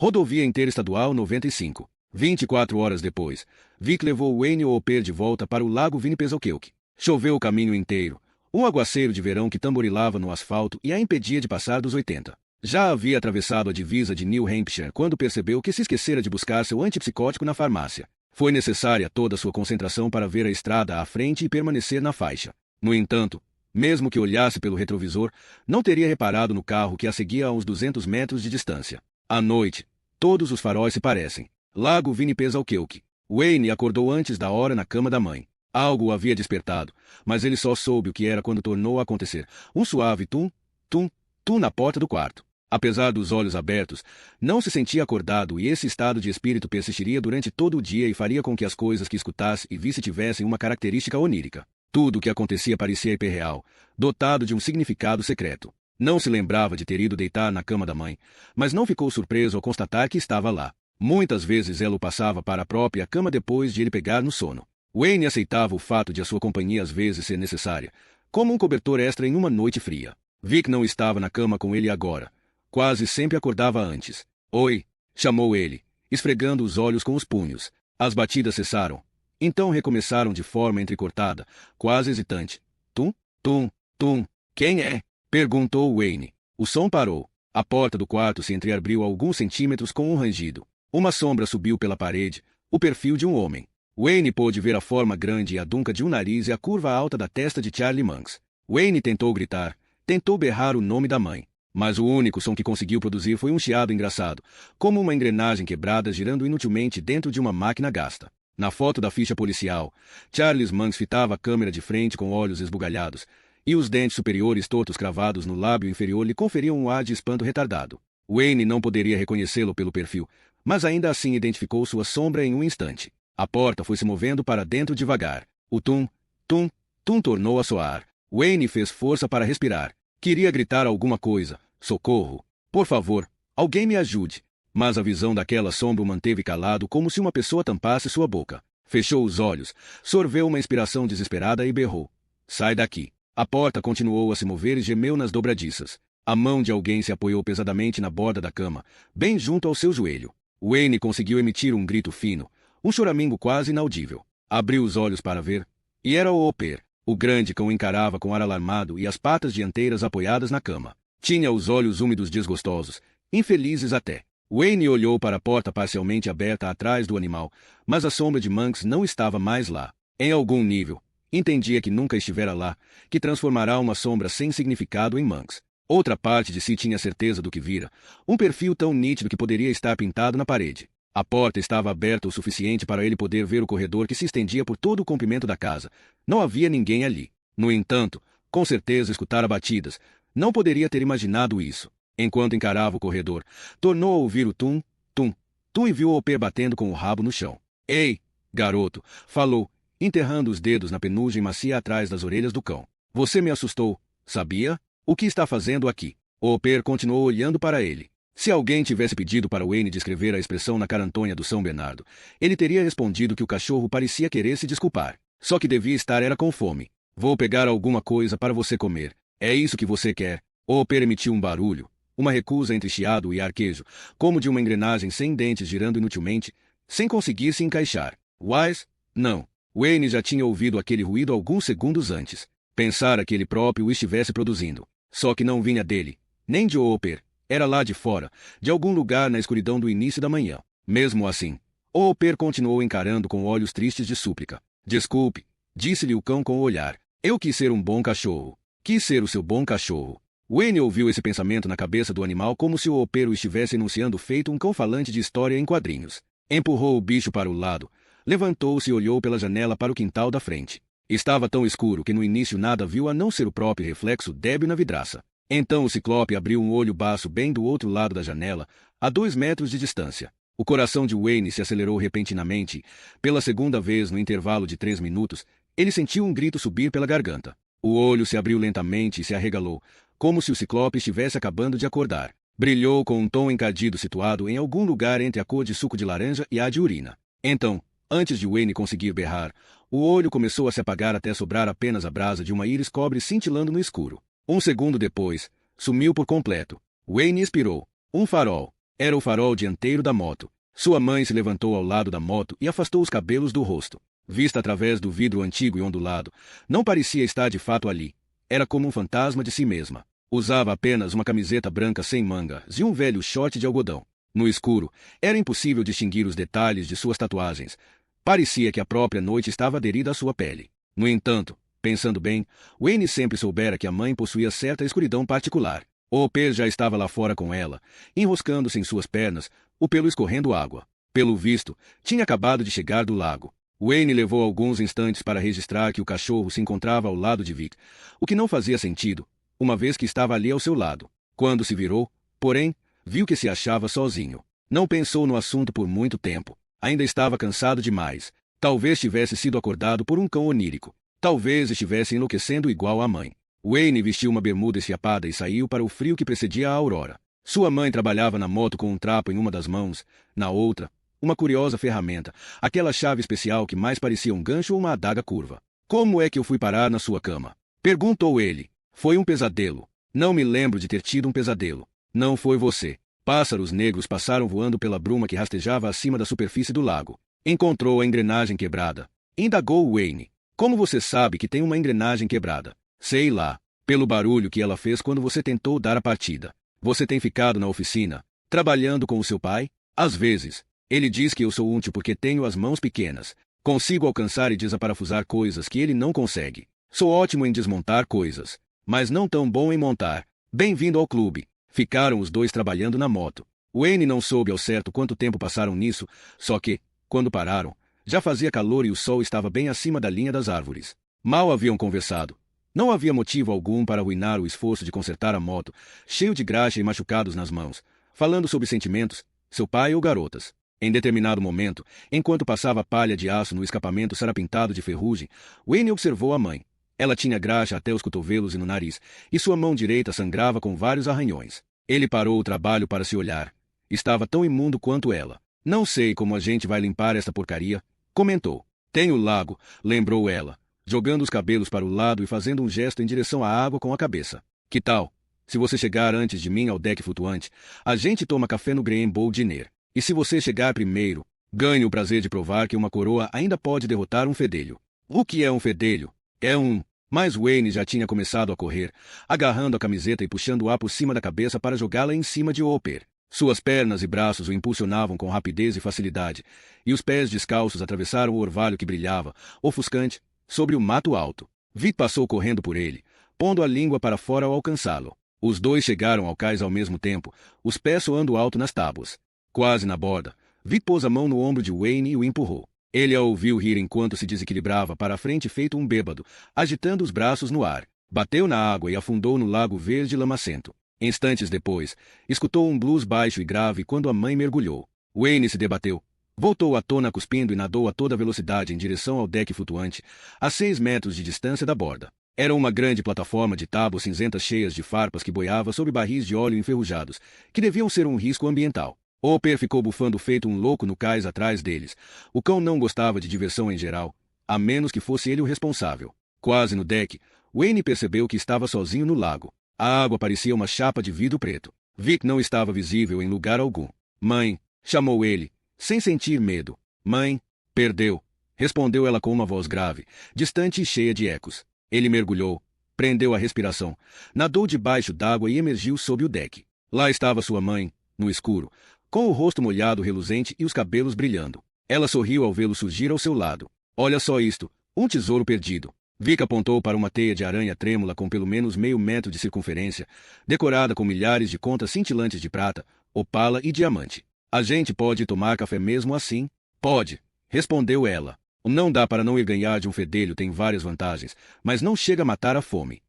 Rodovia Interestadual 95. 24 horas depois, Vic levou Wayne Hopper de volta para o lago Winnipesaukee. Choveu o caminho inteiro. Um aguaceiro de verão que tamborilava no asfalto e a impedia de passar dos 80. Já havia atravessado a divisa de New Hampshire quando percebeu que se esquecera de buscar seu antipsicótico na farmácia. Foi necessária toda a sua concentração para ver a estrada à frente e permanecer na faixa. No entanto, mesmo que olhasse pelo retrovisor, não teria reparado no carro que a seguia a uns 200 metros de distância. À noite, todos os faróis se parecem. Lago Winnipesaukee. Wayne acordou antes da hora na cama da mãe. Algo o havia despertado, mas ele só soube o que era quando tornou a acontecer. Um suave tum, tum, tum na porta do quarto. Apesar dos olhos abertos, não se sentia acordado e esse estado de espírito persistiria durante todo o dia e faria com que as coisas que escutasse e visse tivessem uma característica onírica. Tudo o que acontecia parecia hiperreal, dotado de um significado secreto. Não se lembrava de ter ido deitar na cama da mãe, mas não ficou surpreso ao constatar que estava lá. Muitas vezes ela o passava para a própria cama depois de ele pegar no sono. Wayne aceitava o fato de a sua companhia às vezes ser necessária, como um cobertor extra em uma noite fria. Vic não estava na cama com ele agora. Quase sempre acordava antes. Oi, chamou ele, esfregando os olhos com os punhos. As batidas cessaram. Então recomeçaram de forma entrecortada, quase hesitante. Tum, tum, tum. Quem é? Perguntou Wayne. O som parou. A porta do quarto se entreabriu a alguns centímetros com um rangido. Uma sombra subiu pela parede, o perfil de um homem. Wayne pôde ver a forma grande e adunca de um nariz e a curva alta da testa de Charlie Manx. Wayne tentou gritar, tentou berrar o nome da mãe. Mas o único som que conseguiu produzir foi um chiado engraçado, como uma engrenagem quebrada girando inutilmente dentro de uma máquina gasta. Na foto da ficha policial, Charles Manx fitava a câmera de frente com olhos esbugalhados, e os dentes superiores tortos cravados no lábio inferior lhe conferiam um ar de espanto retardado. Wayne não poderia reconhecê-lo pelo perfil, mas ainda assim identificou sua sombra em um instante. A porta foi se movendo para dentro devagar. O tum, tum, tum tornou a soar. Wayne fez força para respirar. Queria gritar alguma coisa. Socorro! Por favor, alguém me ajude. Mas a visão daquela sombra o manteve calado como se uma pessoa tampasse sua boca. Fechou os olhos, sorveu uma inspiração desesperada e berrou. Sai daqui! A porta continuou a se mover e gemeu nas dobradiças. A mão de alguém se apoiou pesadamente na borda da cama, bem junto ao seu joelho. Wayne conseguiu emitir um grito fino, um choramingo quase inaudível. Abriu os olhos para ver, e era o Hopper. O grande cão encarava com ar alarmado e as patas dianteiras apoiadas na cama. Tinha os olhos úmidos desgostosos, Infelizes até. Wayne olhou para a porta parcialmente aberta atrás do animal, mas a sombra de Monks não estava mais lá. Em algum nível, entendia que nunca estivera lá, que transformará uma sombra sem significado em Monks. Outra parte de si tinha certeza do que vira, um perfil tão nítido que poderia estar pintado na parede. A porta estava aberta o suficiente para ele poder ver o corredor que se estendia por todo o comprimento da casa. Não havia ninguém ali. No entanto, com certeza escutara batidas. Não poderia ter imaginado isso. Enquanto encarava o corredor, tornou a ouvir o tum, tum, tum e viu o pé batendo com o rabo no chão. Ei, garoto, falou, enterrando os dedos na penugem macia atrás das orelhas do cão. Você me assustou, sabia? O que está fazendo aqui? O Per continuou olhando para ele. Se alguém tivesse pedido para Wayne descrever a expressão na cara Antônia do São Bernardo, ele teria respondido que o cachorro parecia querer se desculpar. Só que devia estar era com fome. Vou pegar alguma coisa para você comer. É isso que você quer? O Per emitiu um barulho, uma recusa entre chiado e arquejo, como de uma engrenagem sem dentes girando inutilmente, sem conseguir se encaixar. Wise? Não. Wayne já tinha ouvido aquele ruído alguns segundos antes. Pensara que ele próprio o estivesse produzindo. Só que não vinha dele, nem de Hopper. Era lá de fora, de algum lugar na escuridão do início da manhã. Mesmo assim, Hopper continuou encarando com olhos tristes de súplica. Desculpe, disse-lhe o cão com o olhar. Eu quis ser um bom cachorro. Quis ser o seu bom cachorro. Wayne ouviu esse pensamento na cabeça do animal como se o Hopper o estivesse enunciando feito um cão falante de história em quadrinhos. Empurrou o bicho para o lado, levantou-se e olhou pela janela para o quintal da frente. Estava tão escuro que no início nada viu a não ser o próprio reflexo débil na vidraça. Então o ciclope abriu um olho baço bem do outro lado da janela, a 2 metros de distância. O coração de Wayne se acelerou repentinamente. Pela segunda vez no intervalo de 3 minutos, ele sentiu um grito subir pela garganta. O olho se abriu lentamente e se arregalou, como se o ciclope estivesse acabando de acordar. Brilhou com um tom encardido situado em algum lugar entre a cor de suco de laranja e a de urina. Então, antes de Wayne conseguir berrar, o olho começou a se apagar até sobrar apenas a brasa de uma íris cobre cintilando no escuro. Um segundo depois, sumiu por completo. Wayne expirou. Um farol. Era o farol dianteiro da moto. Sua mãe se levantou ao lado da moto e afastou os cabelos do rosto. Vista através do vidro antigo e ondulado, não parecia estar de fato ali. Era como um fantasma de si mesma. Usava apenas uma camiseta branca sem mangas e um velho short de algodão. No escuro, era impossível distinguir os detalhes de suas tatuagens. Parecia que a própria noite estava aderida à sua pele. No entanto, pensando bem, Wayne sempre soubera que a mãe possuía certa escuridão particular. O pé já estava lá fora com ela, enroscando-se em suas pernas, o pelo escorrendo água. Pelo visto, tinha acabado de chegar do lago. Wayne levou alguns instantes para registrar que o cachorro se encontrava ao lado de Vic, o que não fazia sentido, uma vez que estava ali ao seu lado. Quando se virou, porém, viu que se achava sozinho. Não pensou no assunto por muito tempo. Ainda estava cansado demais. Talvez tivesse sido acordado por um cão onírico. Talvez estivesse enlouquecendo igual à mãe. Wayne vestiu uma bermuda esfiapada e saiu para o frio que precedia a aurora. Sua mãe trabalhava na moto com um trapo em uma das mãos, na outra, uma curiosa ferramenta, aquela chave especial que mais parecia um gancho ou uma adaga curva. Como é que eu fui parar na sua cama? Perguntou ele. Foi um pesadelo. Não me lembro de ter tido um pesadelo. Não foi você. Pássaros negros passaram voando pela bruma que rastejava acima da superfície do lago. Encontrou a engrenagem quebrada. Indagou Wayne. Como você sabe que tem uma engrenagem quebrada? Sei lá. Pelo barulho que ela fez quando você tentou dar a partida. Você tem ficado na oficina, trabalhando com o seu pai? Às vezes. Ele diz que eu sou útil porque tenho as mãos pequenas. Consigo alcançar e desaparafusar coisas que ele não consegue. Sou ótimo em desmontar coisas, mas não tão bom em montar. Bem-vindo ao clube. Ficaram os dois trabalhando na moto. Wayne não soube ao certo quanto tempo passaram nisso, só que, quando pararam, já fazia calor e o sol estava bem acima da linha das árvores. Mal haviam conversado. Não havia motivo algum para arruinar o esforço de consertar a moto, cheio de graxa e machucados nas mãos, falando sobre sentimentos, seu pai ou garotas. Em determinado momento, enquanto passava palha de aço no escapamento sarapintado de ferrugem, Wayne observou a mãe. Ela tinha graxa até os cotovelos e no nariz, e sua mão direita sangrava com vários arranhões. Ele parou o trabalho para se olhar. Estava tão imundo quanto ela. Não sei como a gente vai limpar esta porcaria, comentou. Tem o lago, lembrou ela, jogando os cabelos para o lado e fazendo um gesto em direção à água com a cabeça. Que tal? Se você chegar antes de mim ao deck flutuante, a gente toma café no Green Bowl Dinner. E se você chegar primeiro, ganhe o prazer de provar que uma coroa ainda pode derrotar um fedelho. O que é um fedelho? É um... Mas Wayne já tinha começado a correr, agarrando a camiseta e puxando-a por cima da cabeça para jogá-la em cima de Hopper. Suas pernas e braços o impulsionavam com rapidez e facilidade, e os pés descalços atravessaram o orvalho que brilhava, ofuscante, sobre o mato alto. Vic passou correndo por ele, pondo a língua para fora ao alcançá-lo. Os dois chegaram ao cais ao mesmo tempo, os pés soando alto nas tábuas. Quase na borda, Vic pôs a mão no ombro de Wayne e o empurrou. Ele a ouviu rir enquanto se desequilibrava para a frente feito um bêbado, agitando os braços no ar. Bateu na água e afundou no lago verde lamacento. Instantes depois, escutou um blues baixo e grave quando a mãe mergulhou. Wayne se debateu. Voltou à tona cuspindo e nadou a toda velocidade em direção ao deck flutuante, a 6 metros de distância da borda. Era uma grande plataforma de tábuas cinzentas cheias de farpas que boiava sob barris de óleo enferrujados, que deviam ser um risco ambiental. Hopper ficou bufando feito um louco no cais atrás deles. O cão não gostava de diversão em geral, a menos que fosse ele o responsável. Quase no deck, Wayne percebeu que estava sozinho no lago. A água parecia uma chapa de vidro preto. Vic não estava visível em lugar algum. Mãe, chamou ele, sem sentir medo. Mãe, perdeu, respondeu ela com uma voz grave, distante e cheia de ecos. Ele mergulhou, prendeu a respiração, nadou debaixo d'água e emergiu sob o deck. Lá estava sua mãe, no escuro, com o rosto molhado reluzente e os cabelos brilhando. Ela sorriu ao vê-lo surgir ao seu lado. Olha só isto, um tesouro perdido. Vic apontou para uma teia de aranha trêmula com pelo menos meio metro de circunferência, decorada com milhares de contas cintilantes de prata, opala e diamante. A gente pode tomar café mesmo assim? Pode, respondeu ela. Não dá para não ir ganhar de um fedelho, tem várias vantagens, mas não chega a matar a fome.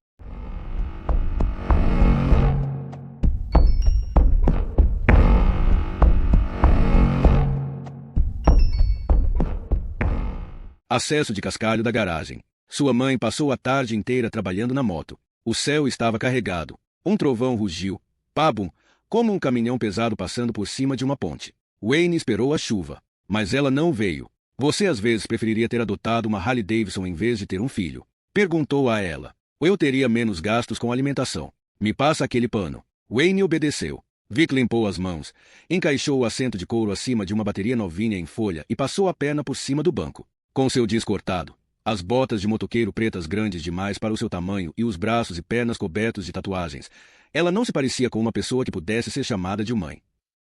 Acesso de cascalho da garagem. Sua mãe passou a tarde inteira trabalhando na moto. O céu estava carregado. Um trovão rugiu, pabum, como um caminhão pesado passando por cima de uma ponte. Wayne esperou a chuva, mas ela não veio. Você às vezes preferiria ter adotado uma Harley Davidson em vez de ter um filho? Perguntou a ela. Eu teria menos gastos com alimentação. Me passa aquele pano. Wayne obedeceu. Vic limpou as mãos, encaixou o assento de couro acima de uma bateria novinha em folha e passou a perna por cima do banco. Com seu disco cortado, as botas de motoqueiro pretas grandes demais para o seu tamanho e os braços e pernas cobertos de tatuagens, ela não se parecia com uma pessoa que pudesse ser chamada de mãe.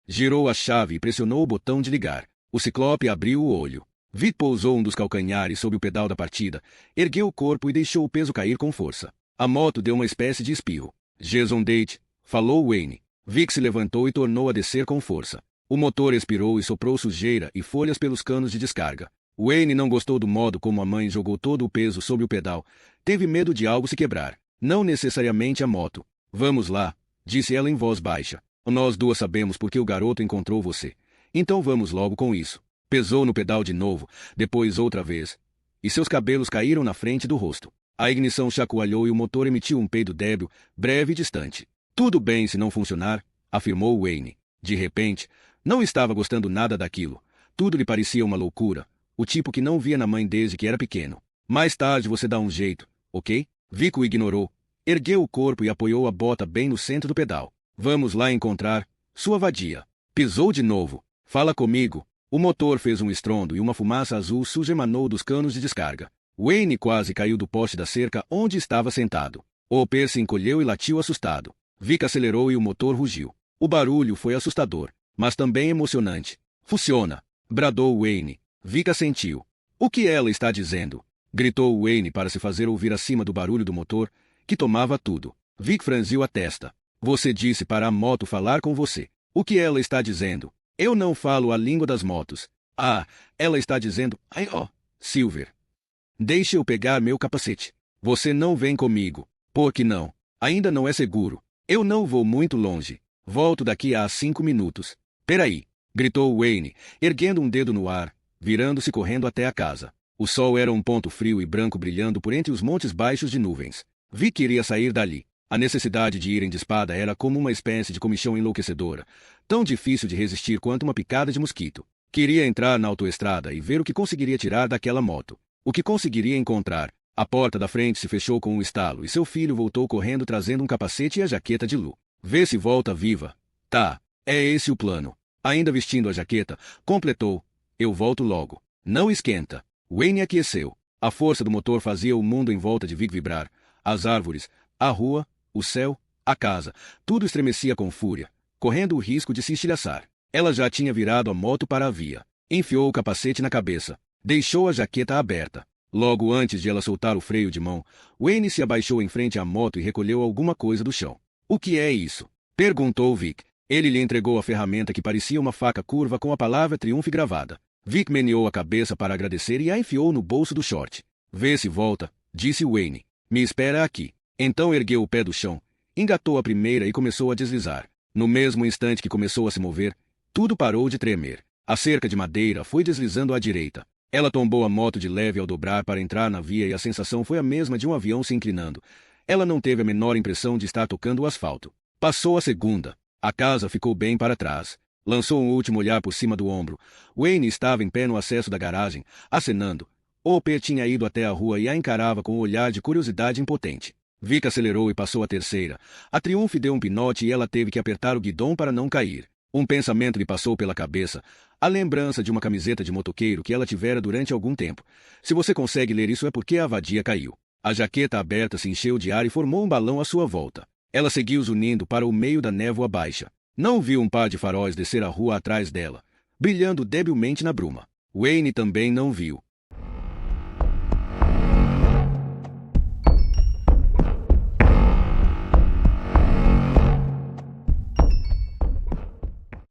Girou a chave e pressionou o botão de ligar. O ciclope abriu o olho. Vic pousou um dos calcanhares sob o pedal da partida, ergueu o corpo e deixou o peso cair com força. A moto deu uma espécie de espirro. Jason Date, falou Wayne. Vic se levantou e tornou a descer com força. O motor expirou e soprou sujeira e folhas pelos canos de descarga. Wayne não gostou do modo como a mãe jogou todo o peso sobre o pedal. Teve medo de algo se quebrar. Não necessariamente a moto. Vamos lá, disse ela em voz baixa. Nós duas sabemos porque o garoto encontrou você. Então vamos logo com isso. Pesou no pedal de novo, depois outra vez, e seus cabelos caíram na frente do rosto. A ignição chacoalhou e o motor emitiu um peido débil, breve e distante. Tudo bem se não funcionar, afirmou Wayne. De repente, não estava gostando nada daquilo. Tudo lhe parecia uma loucura. O tipo que não via na mãe desde que era pequeno. Mais tarde você dá um jeito, ok? Vic o ignorou. Ergueu o corpo e apoiou a bota bem no centro do pedal. Vamos lá encontrar sua vadia. Pisou de novo. Fala comigo. O motor fez um estrondo e uma fumaça azul suja emanou dos canos de descarga. Wayne quase caiu do poste da cerca onde estava sentado. Hopper se encolheu e latiu assustado. Vic acelerou e o motor rugiu. O barulho foi assustador, mas também emocionante. Funciona! Bradou Wayne. Vic assentiu. O que ela está dizendo? Gritou Wayne para se fazer ouvir acima do barulho do motor, que tomava tudo. Vic franziu a testa. Você disse para a moto falar com você. O que ela está dizendo? Eu não falo a língua das motos. Ah, ela está dizendo... Ai, ó, Silver. Deixe eu pegar meu capacete. Você não vem comigo. Por que não? Ainda não é seguro. Eu não vou muito longe. Volto daqui a 5 minutos. Peraí, gritou Wayne, erguendo um dedo no ar, virando-se correndo até a casa. O sol era um ponto frio e branco brilhando por entre os montes baixos de nuvens. Vi que iria sair dali. A necessidade de irem de espada era como uma espécie de comichão enlouquecedora, tão difícil de resistir quanto uma picada de mosquito. Queria entrar na autoestrada e ver o que conseguiria tirar daquela moto. O que conseguiria encontrar. A porta da frente se fechou com um estalo e seu filho voltou correndo trazendo um capacete e a jaqueta de Lu. Vê se volta viva. Tá, é esse o plano. Ainda vestindo a jaqueta, completou. Eu volto logo. Não esquenta. Wayne aqueceu. A força do motor fazia o mundo em volta de Vic vibrar. As árvores, a rua, o céu, a casa, tudo estremecia com fúria. correndo o risco de se estilhaçar. Ela já tinha virado a moto para a via. Enfiou o capacete na cabeça. Deixou a jaqueta aberta. Logo antes de ela soltar o freio de mão, Wayne se abaixou em frente à moto e recolheu alguma coisa do chão. O que é isso? Perguntou Vic. Ele lhe entregou a ferramenta que parecia uma faca curva com a palavra Triumph gravada. Vic meneou a cabeça para agradecer e a enfiou no bolso do short. Vê se volta, disse Wayne. Me espera aqui. Então ergueu o pé do chão, engatou a primeira e começou a deslizar. No mesmo instante que começou a se mover, tudo parou de tremer. A cerca de madeira foi deslizando à direita. Ela tombou a moto de leve ao dobrar para entrar na via e a sensação foi a mesma de um avião se inclinando. Ela não teve a menor impressão de estar tocando o asfalto. Passou a segunda. A casa ficou bem para trás. Lançou um último olhar por cima do ombro. Wayne estava em pé no acesso da garagem, acenando. Hopper tinha ido até a rua e a encarava com um olhar de curiosidade impotente. Vic acelerou e passou a terceira. A Triumph deu um pinote e ela teve que apertar o guidão para não cair. Um pensamento lhe passou pela cabeça, a lembrança de uma camiseta de motoqueiro que ela tivera durante algum tempo. Se você consegue ler isso é porque a vadia caiu. A jaqueta aberta se encheu de ar e formou um balão à sua volta. Ela seguiu zunindo para o meio da névoa baixa. Não viu um par de faróis descer a rua atrás dela, brilhando debilmente na bruma. Wayne também não viu.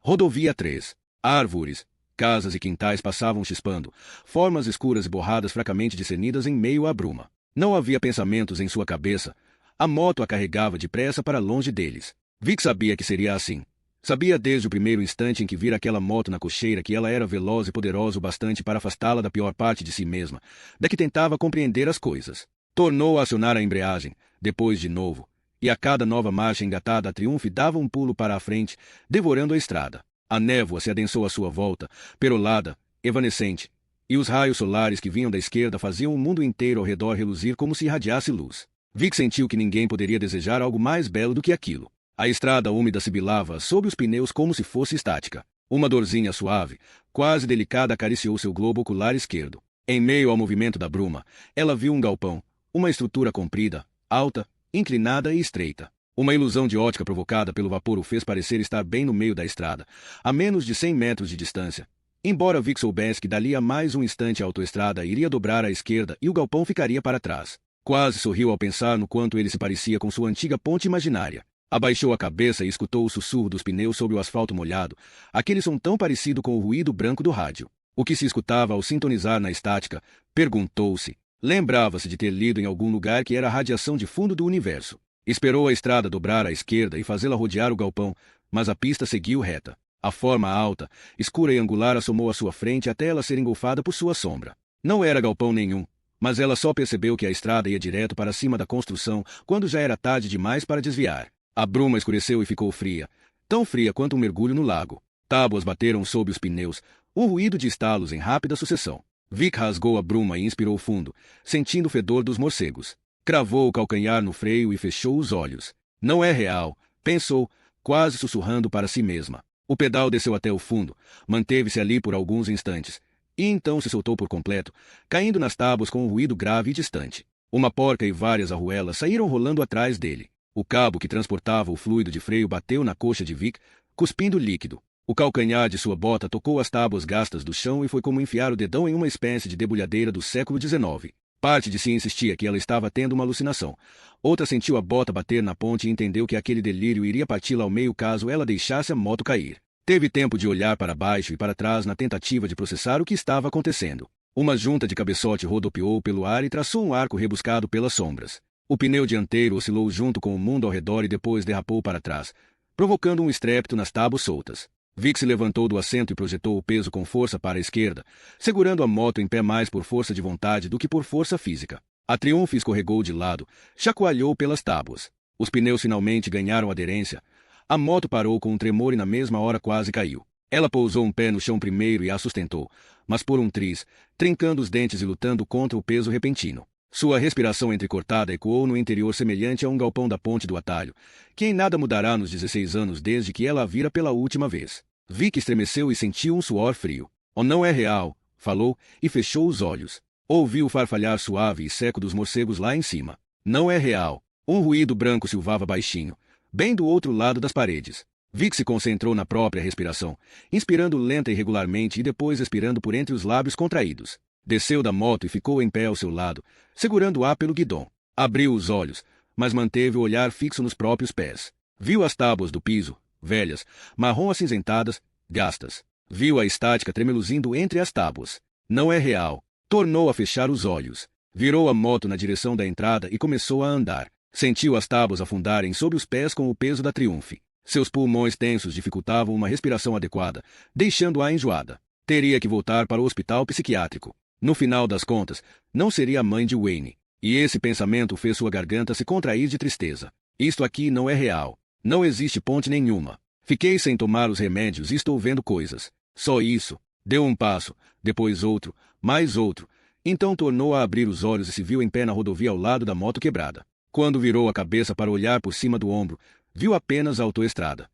Rodovia 3. Árvores, casas e quintais passavam chispando, formas escuras e borradas fracamente discernidas em meio à bruma. Não havia pensamentos em sua cabeça. A moto a carregava depressa para longe deles. Vic sabia que seria assim. Sabia desde o primeiro instante em que vira aquela moto na cocheira que ela era veloz e poderosa o bastante para afastá-la da pior parte de si mesma, da que tentava compreender as coisas. Tornou a acionar a embreagem, depois de novo, e a cada nova marcha engatada a Triumph dava um pulo para a frente, devorando a estrada. A névoa se adensou à sua volta, perolada, evanescente, e os raios solares que vinham da esquerda faziam o mundo inteiro ao redor reluzir como se irradiasse luz. Vic sentiu que ninguém poderia desejar algo mais belo do que aquilo. A estrada úmida sibilava sob os pneus como se fosse estática. Uma dorzinha suave, quase delicada acariciou seu globo ocular esquerdo. Em meio ao movimento da bruma, ela viu um galpão, uma estrutura comprida, alta, inclinada e estreita. Uma ilusão de ótica provocada pelo vapor o fez parecer estar bem no meio da estrada, a menos de 100 metros de distância. Embora Vic soubesse que dali a mais um instante a autoestrada iria dobrar à esquerda e o galpão ficaria para trás. Quase sorriu ao pensar no quanto ele se parecia com sua antiga ponte imaginária. Abaixou a cabeça e escutou o sussurro dos pneus sobre o asfalto molhado, aquele som tão parecido com o ruído branco do rádio. O que se escutava ao sintonizar na estática, perguntou-se. Lembrava-se de ter lido em algum lugar que era a radiação de fundo do universo. Esperou a estrada dobrar à esquerda e fazê-la rodear o galpão, mas a pista seguiu reta. A forma alta, escura e angular assomou à sua frente até ela ser engolfada por sua sombra. Não era galpão nenhum, mas ela só percebeu que a estrada ia direto para cima da construção quando já era tarde demais para desviar. A bruma escureceu e ficou fria, tão fria quanto um mergulho no lago. Tábuas bateram sob os pneus, um ruído de estalos em rápida sucessão. Vic rasgou a bruma e inspirou fundo, sentindo o fedor dos morcegos. Cravou o calcanhar no freio e fechou os olhos. Não é real, pensou, quase sussurrando para si mesma. O pedal desceu até o fundo, manteve-se ali por alguns instantes, e então se soltou por completo, caindo nas tábuas com um ruído grave e distante. Uma porca e várias arruelas saíram rolando atrás dele. O cabo que transportava o fluido de freio bateu na coxa de Vic, cuspindo líquido. O calcanhar de sua bota tocou as tábuas gastas do chão e foi como enfiar o dedão em uma espécie de debulhadeira do século XIX. Parte de si insistia que ela estava tendo uma alucinação. Outra sentiu a bota bater na ponte e entendeu que aquele delírio iria parti-la ao meio caso ela deixasse a moto cair. Teve tempo de olhar para baixo e para trás na tentativa de processar o que estava acontecendo. Uma junta de cabeçote rodopiou pelo ar e traçou um arco rebuscado pelas sombras. O pneu dianteiro oscilou junto com o mundo ao redor e depois derrapou para trás, provocando um estrépito nas tábuas soltas. Vic se levantou do assento e projetou o peso com força para a esquerda, segurando a moto em pé mais por força de vontade do que por força física. A Triumph escorregou de lado, chacoalhou pelas tábuas. Os pneus finalmente ganharam aderência. A moto parou com um tremor e na mesma hora quase caiu. Ela pousou um pé no chão primeiro e a sustentou, mas por um triz, trincando os dentes e lutando contra o peso repentino. Sua respiração entrecortada ecoou no interior semelhante a um galpão da ponte do atalho, que em nada mudará nos 16 anos desde que ela a vira pela última vez. Vic estremeceu e sentiu um suor frio. Oh, não é real, falou, e fechou os olhos. Ouviu o farfalhar suave e seco dos morcegos lá em cima. Não é real. Um ruído branco silvava baixinho, bem do outro lado das paredes. Vic se concentrou na própria respiração, inspirando lenta e regularmente e depois expirando por entre os lábios contraídos. Desceu da moto e ficou em pé ao seu lado, segurando-a pelo guidão. Abriu os olhos, mas manteve o olhar fixo nos próprios pés. Viu as tábuas do piso, velhas, marrom acinzentadas, gastas. Viu a estática tremeluzindo entre as tábuas. Não é real. Tornou a fechar os olhos. Virou a moto na direção da entrada e começou a andar. Sentiu as tábuas afundarem sob os pés com o peso da Triumph. Seus pulmões tensos dificultavam uma respiração adequada, deixando-a enjoada. Teria que voltar para o hospital psiquiátrico. No final das contas, não seria a mãe de Wayne. E esse pensamento fez sua garganta se contrair de tristeza. Isto aqui não é real. Não existe ponte nenhuma. Fiquei sem tomar os remédios e estou vendo coisas. Só isso. Deu um passo, depois outro, mais outro. Então tornou a abrir os olhos e se viu em pé na rodovia ao lado da moto quebrada. Quando virou a cabeça para olhar por cima do ombro, viu apenas a autoestrada.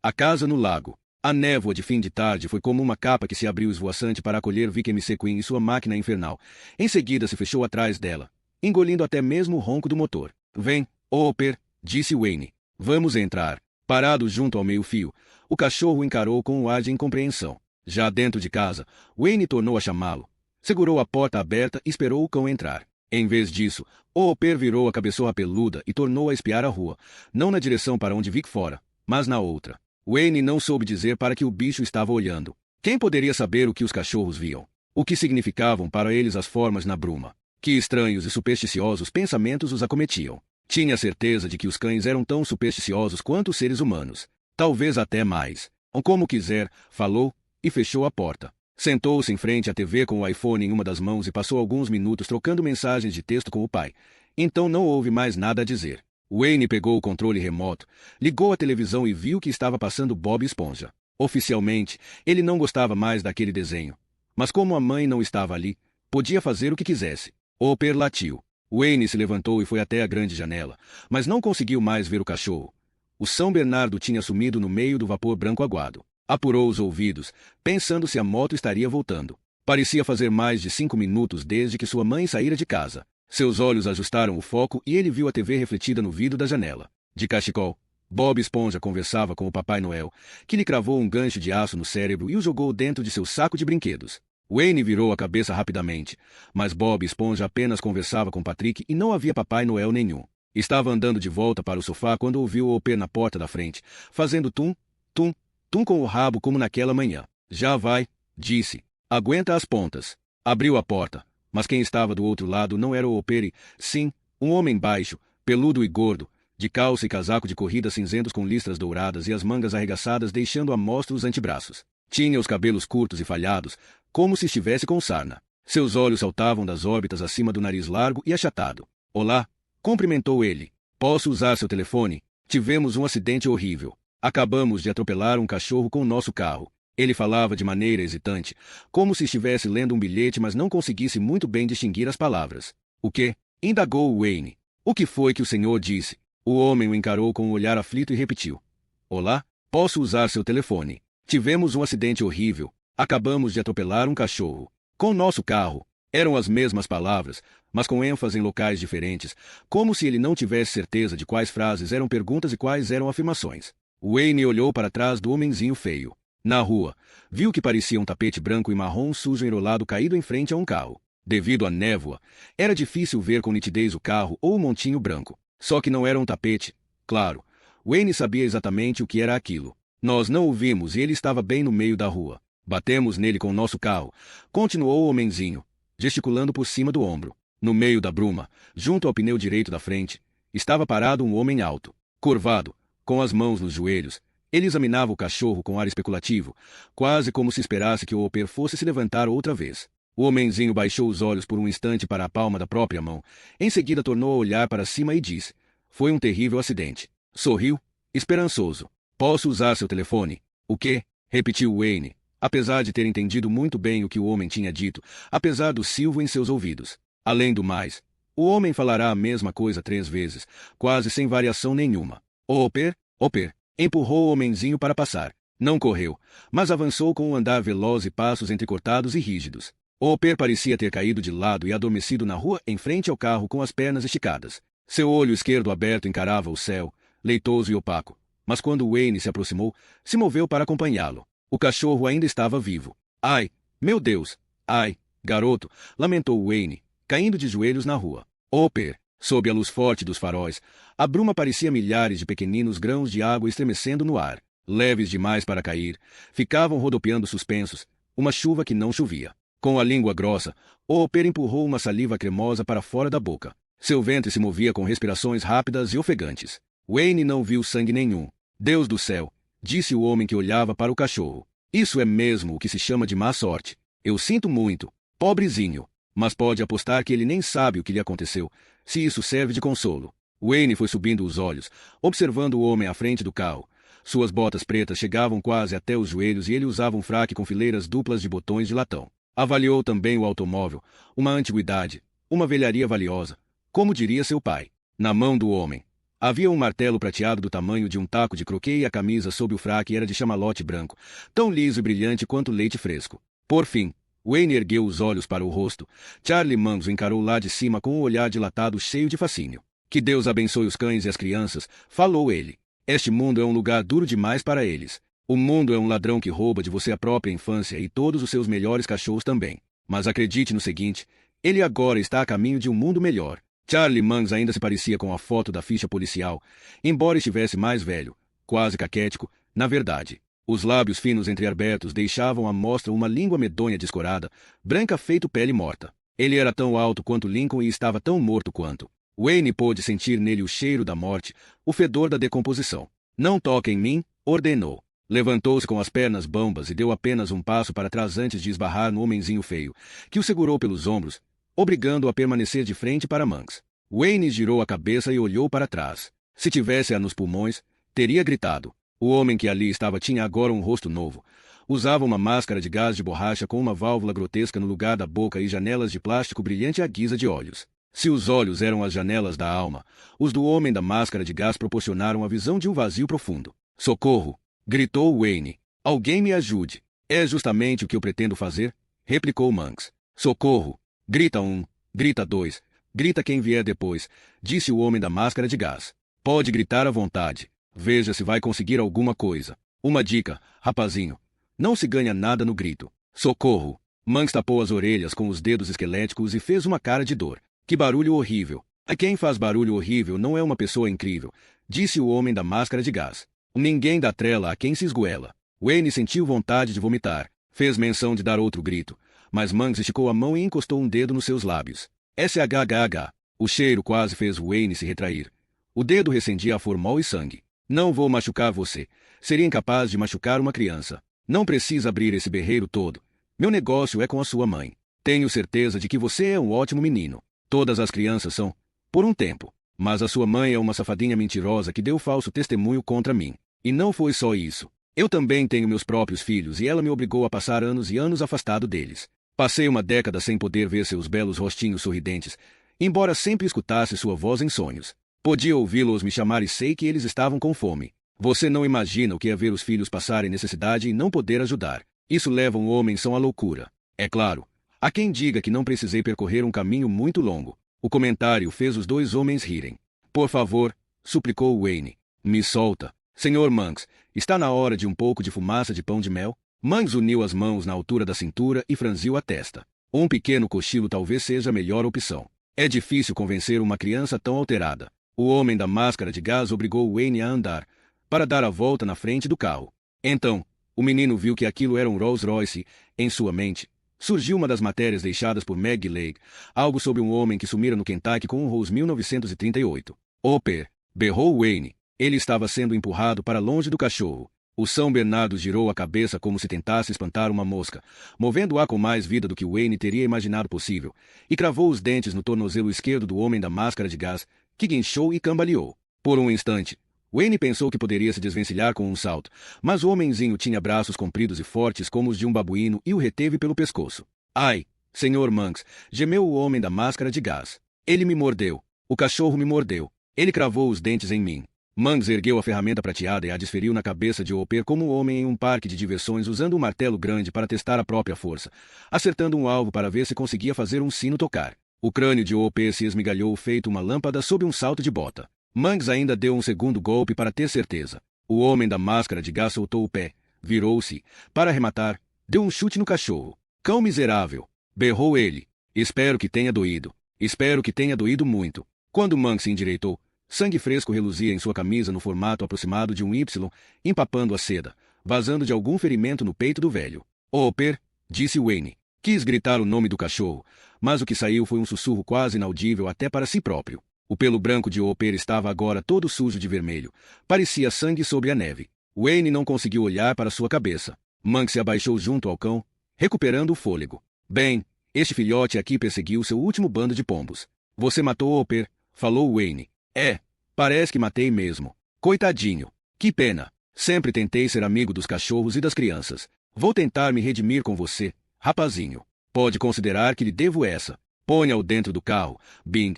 A casa no lago. A névoa de fim de tarde foi como uma capa que se abriu esvoaçante para acolher Vic MC Queen e sua máquina infernal. Em seguida se fechou atrás dela, engolindo até mesmo o ronco do motor. Vem, Hopper, disse Wayne. Vamos entrar. Parado junto ao meio-fio, o cachorro encarou com um ar de incompreensão. Já dentro de casa, Wayne tornou a chamá-lo. Segurou a porta aberta e esperou o cão entrar. Em vez disso, Hopper virou a cabeçorra peluda e tornou a espiar a rua, não na direção para onde Vic fora, mas na outra. Wayne não soube dizer para que o bicho estava olhando. Quem poderia saber o que os cachorros viam? O que significavam para eles as formas na bruma? Que estranhos e supersticiosos pensamentos os acometiam? Tinha certeza de que os cães eram tão supersticiosos quanto os seres humanos. Talvez até mais. Como quiser, falou, e fechou a porta. Sentou-se em frente à TV com o iPhone em uma das mãos e passou alguns minutos trocando mensagens de texto com o pai. Então não houve mais nada a dizer. Wayne pegou o controle remoto, ligou a televisão e viu que estava passando Bob Esponja. Oficialmente, ele não gostava mais daquele desenho. Mas como a mãe não estava ali, podia fazer o que quisesse. Hopper latiu. Wayne se levantou e foi até a grande janela, mas não conseguiu mais ver o cachorro. O São Bernardo tinha sumido no meio do vapor branco aguado. Apurou os ouvidos, pensando se a moto estaria voltando. Parecia fazer mais de 5 minutos desde que sua mãe saíra de casa. Seus olhos ajustaram o foco e ele viu a TV refletida no vidro da janela. De cachecol, Bob Esponja conversava com o Papai Noel, que lhe cravou um gancho de aço no cérebro e o jogou dentro de seu saco de brinquedos. Wayne virou a cabeça rapidamente, mas Bob Esponja apenas conversava com Patrick e não havia Papai Noel nenhum. Estava andando de volta para o sofá quando ouviu o Hopper na porta da frente, fazendo tum, tum, tum com o rabo como naquela manhã. Já vai, disse. Aguenta as pontas. Abriu a porta. Mas quem estava do outro lado não era o Hopper e, sim, um homem baixo, peludo e gordo, de calça e casaco de corrida cinzentos com listras douradas e as mangas arregaçadas deixando à mostra os antebraços. Tinha os cabelos curtos e falhados, como se estivesse com sarna. Seus olhos saltavam das órbitas acima do nariz largo e achatado. Olá, cumprimentou ele. Posso usar seu telefone? Tivemos um acidente horrível. Acabamos de atropelar um cachorro com o nosso carro. Ele falava de maneira hesitante, como se estivesse lendo um bilhete, mas não conseguisse muito bem distinguir as palavras. O quê? Indagou Wayne. O que foi que o senhor disse? O homem o encarou com um olhar aflito e repetiu. Olá, posso usar seu telefone? Tivemos um acidente horrível. Acabamos de atropelar um cachorro. Com nosso carro. Eram as mesmas palavras, mas com ênfase em locais diferentes, como se ele não tivesse certeza de quais frases eram perguntas e quais eram afirmações. Wayne olhou para trás do homenzinho feio. Na rua, viu que parecia um tapete branco e marrom sujo enrolado caído em frente a um carro. Devido à névoa, era difícil ver com nitidez o carro ou o montinho branco. Só que não era um tapete. Claro, Wayne sabia exatamente o que era aquilo. Nós não o vimos e ele estava bem no meio da rua. Batemos nele com o nosso carro, continuou o homenzinho, gesticulando por cima do ombro. No meio da bruma, junto ao pneu direito da frente, estava parado um homem alto, curvado, com as mãos nos joelhos. Ele examinava o cachorro com ar especulativo, quase como se esperasse que o Hopper fosse se levantar outra vez. O homenzinho baixou os olhos por um instante para a palma da própria mão. Em seguida tornou a olhar para cima e disse, foi um terrível acidente. Sorriu, esperançoso. Posso usar seu telefone? O quê? Repetiu Wayne, apesar de ter entendido muito bem o que o homem tinha dito, apesar do silvo em seus ouvidos. Além do mais, o homem falará a mesma coisa 3 vezes, quase sem variação nenhuma. O Hopper, empurrou o homenzinho para passar. Não correu, mas avançou com um andar veloz e passos entrecortados e rígidos. Hopper parecia ter caído de lado e adormecido na rua em frente ao carro com as pernas esticadas. Seu olho esquerdo aberto encarava o céu, leitoso e opaco. Mas quando Wayne se aproximou, se moveu para acompanhá-lo. O cachorro ainda estava vivo. Ai, meu Deus! Ai, garoto! Lamentou Wayne, caindo de joelhos na rua. Hopper, sob a luz forte dos faróis, a bruma parecia milhares de pequeninos grãos de água estremecendo no ar. Leves demais para cair, ficavam rodopiando suspensos, uma chuva que não chovia. Com a língua grossa, Hopper empurrou uma saliva cremosa para fora da boca. Seu ventre se movia com respirações rápidas e ofegantes. Wayne não viu sangue nenhum. Deus do céu, disse o homem que olhava para o cachorro. Isso é mesmo o que se chama de má sorte. Eu sinto muito, pobrezinho, mas pode apostar que ele nem sabe o que lhe aconteceu, se isso serve de consolo. Wayne foi subindo os olhos, observando o homem à frente do carro. Suas botas pretas chegavam quase até os joelhos e ele usava um fraque com fileiras duplas de botões de latão. Avaliou também o automóvel, uma antiguidade, uma velharia valiosa, como diria seu pai. Na mão do homem havia um martelo prateado do tamanho de um taco de croquet e a camisa sob o fraque era de chamalote branco, tão liso e brilhante quanto leite fresco. Por fim, Wayne ergueu os olhos para o rosto. Charlie Mangs o encarou lá de cima com um olhar dilatado cheio de fascínio. Que Deus abençoe os cães e as crianças, falou ele. Este mundo é um lugar duro demais para eles. O mundo é um ladrão que rouba de você a própria infância e todos os seus melhores cachorros também. Mas acredite no seguinte, ele agora está a caminho de um mundo melhor. Charlie Mangs ainda se parecia com a foto da ficha policial, embora estivesse mais velho, quase caquético, na verdade. Os lábios finos entreabertos deixavam à mostra uma língua medonha descorada, branca feito pele morta. Ele era tão alto quanto Lincoln e estava tão morto quanto. Wayne pôde sentir nele o cheiro da morte, o fedor da decomposição. Não toque em mim, ordenou. Levantou-se com as pernas bambas e deu apenas um passo para trás antes de esbarrar no homenzinho feio, que o segurou pelos ombros, obrigando-o a permanecer de frente para Mangs. Wayne girou a cabeça e olhou para trás. Se tivesse-a nos pulmões, teria gritado. O homem que ali estava tinha agora um rosto novo. Usava uma máscara de gás de borracha com uma válvula grotesca no lugar da boca e janelas de plástico brilhante à guisa de olhos. Se os olhos eram as janelas da alma, os do homem da máscara de gás proporcionaram a visão de um vazio profundo. Socorro! Gritou Wayne. Alguém me ajude. É justamente o que eu pretendo fazer, replicou Mangs. Socorro! Grita um, grita dois, grita quem vier depois, disse o homem da máscara de gás. Pode gritar à vontade. Veja se vai conseguir alguma coisa. Uma dica, rapazinho. Não se ganha nada no grito. Socorro! Mangs tapou as orelhas com os dedos esqueléticos e fez uma cara de dor. Que barulho horrível! A quem faz barulho horrível não é uma pessoa incrível, disse o homem da máscara de gás. Ninguém dá trela a quem se esgoela. Wayne sentiu vontade de vomitar. Fez menção de dar outro grito, mas Mangs esticou a mão e encostou um dedo nos seus lábios. SHHH. O cheiro quase fez Wayne se retrair. O dedo recendia a formol e sangue. Não vou machucar você. Seria incapaz de machucar uma criança. Não precisa abrir esse berreiro todo. Meu negócio é com a sua mãe. Tenho certeza de que você é um ótimo menino. Todas as crianças são, por um tempo. Mas a sua mãe é uma safadinha mentirosa que deu falso testemunho contra mim. E não foi só isso. Eu também tenho meus próprios filhos e ela me obrigou a passar anos e anos afastado deles. Passei uma década sem poder ver seus belos rostinhos sorridentes, embora sempre escutasse sua voz em sonhos. Podia ouvi-los me chamar e sei que eles estavam com fome. Você não imagina o que é ver os filhos passarem necessidade e não poder ajudar. Isso leva um homem são à loucura. É claro. Há quem diga que não precisei percorrer um caminho muito longo. O comentário fez os dois homens rirem. Por favor, suplicou Wayne. Me solta. Senhor Mangs, está na hora de um pouco de fumaça de pão de mel? Mangs uniu as mãos na altura da cintura e franziu a testa. Um pequeno cochilo talvez seja a melhor opção. É difícil convencer uma criança tão alterada. O homem da máscara de gás obrigou Wayne a andar, para dar a volta na frente do carro. Então, o menino viu que aquilo era um Rolls-Royce e, em sua mente, surgiu uma das matérias deixadas por Maggie Lake, algo sobre um homem que sumira no Kentucky com um Rolls 1938. Hopper! Berrou Wayne. Ele estava sendo empurrado para longe do cachorro. O São Bernardo girou a cabeça como se tentasse espantar uma mosca, movendo-a com mais vida do que Wayne teria imaginado possível, e cravou os dentes no tornozelo esquerdo do homem da máscara de gás, que guinchou e cambaleou. Por um instante, Wayne pensou que poderia se desvencilhar com um salto, mas o homenzinho tinha braços compridos e fortes como os de um babuíno e o reteve pelo pescoço. Ai, Sr. Mangs, gemeu o homem da máscara de gás. Ele me mordeu. O cachorro me mordeu. Ele cravou os dentes em mim. Mangs ergueu a ferramenta prateada e a desferiu na cabeça de Hopper como um homem em um parque de diversões usando um martelo grande para testar a própria força, acertando um alvo para ver se conseguia fazer um sino tocar. O crânio de Hopper se esmigalhou feito uma lâmpada sob um salto de bota. Mangs ainda deu um segundo golpe para ter certeza. O homem da máscara de gás soltou o pé, virou-se, para arrematar, deu um chute no cachorro. Cão miserável! Berrou ele. Espero que tenha doído. Espero que tenha doído muito. Quando Mangs se endireitou, sangue fresco reluzia em sua camisa no formato aproximado de um Y, empapando a seda, vazando de algum ferimento no peito do velho. Hopper, disse Wayne. Quis gritar o nome do cachorro, mas o que saiu foi um sussurro quase inaudível até para si próprio. O pelo branco de Hopper estava agora todo sujo de vermelho. Parecia sangue sobre a neve. Wayne não conseguiu olhar para sua cabeça. Mangs se abaixou junto ao cão, recuperando o fôlego. Bem, este filhote aqui perseguiu seu último bando de pombos. Você matou Hopper, falou Wayne. É, parece que matei mesmo. Coitadinho. Que pena. Sempre tentei ser amigo dos cachorros e das crianças. Vou tentar me redimir com você, rapazinho. Pode considerar que lhe devo essa. Ponha-o dentro do carro, Bing,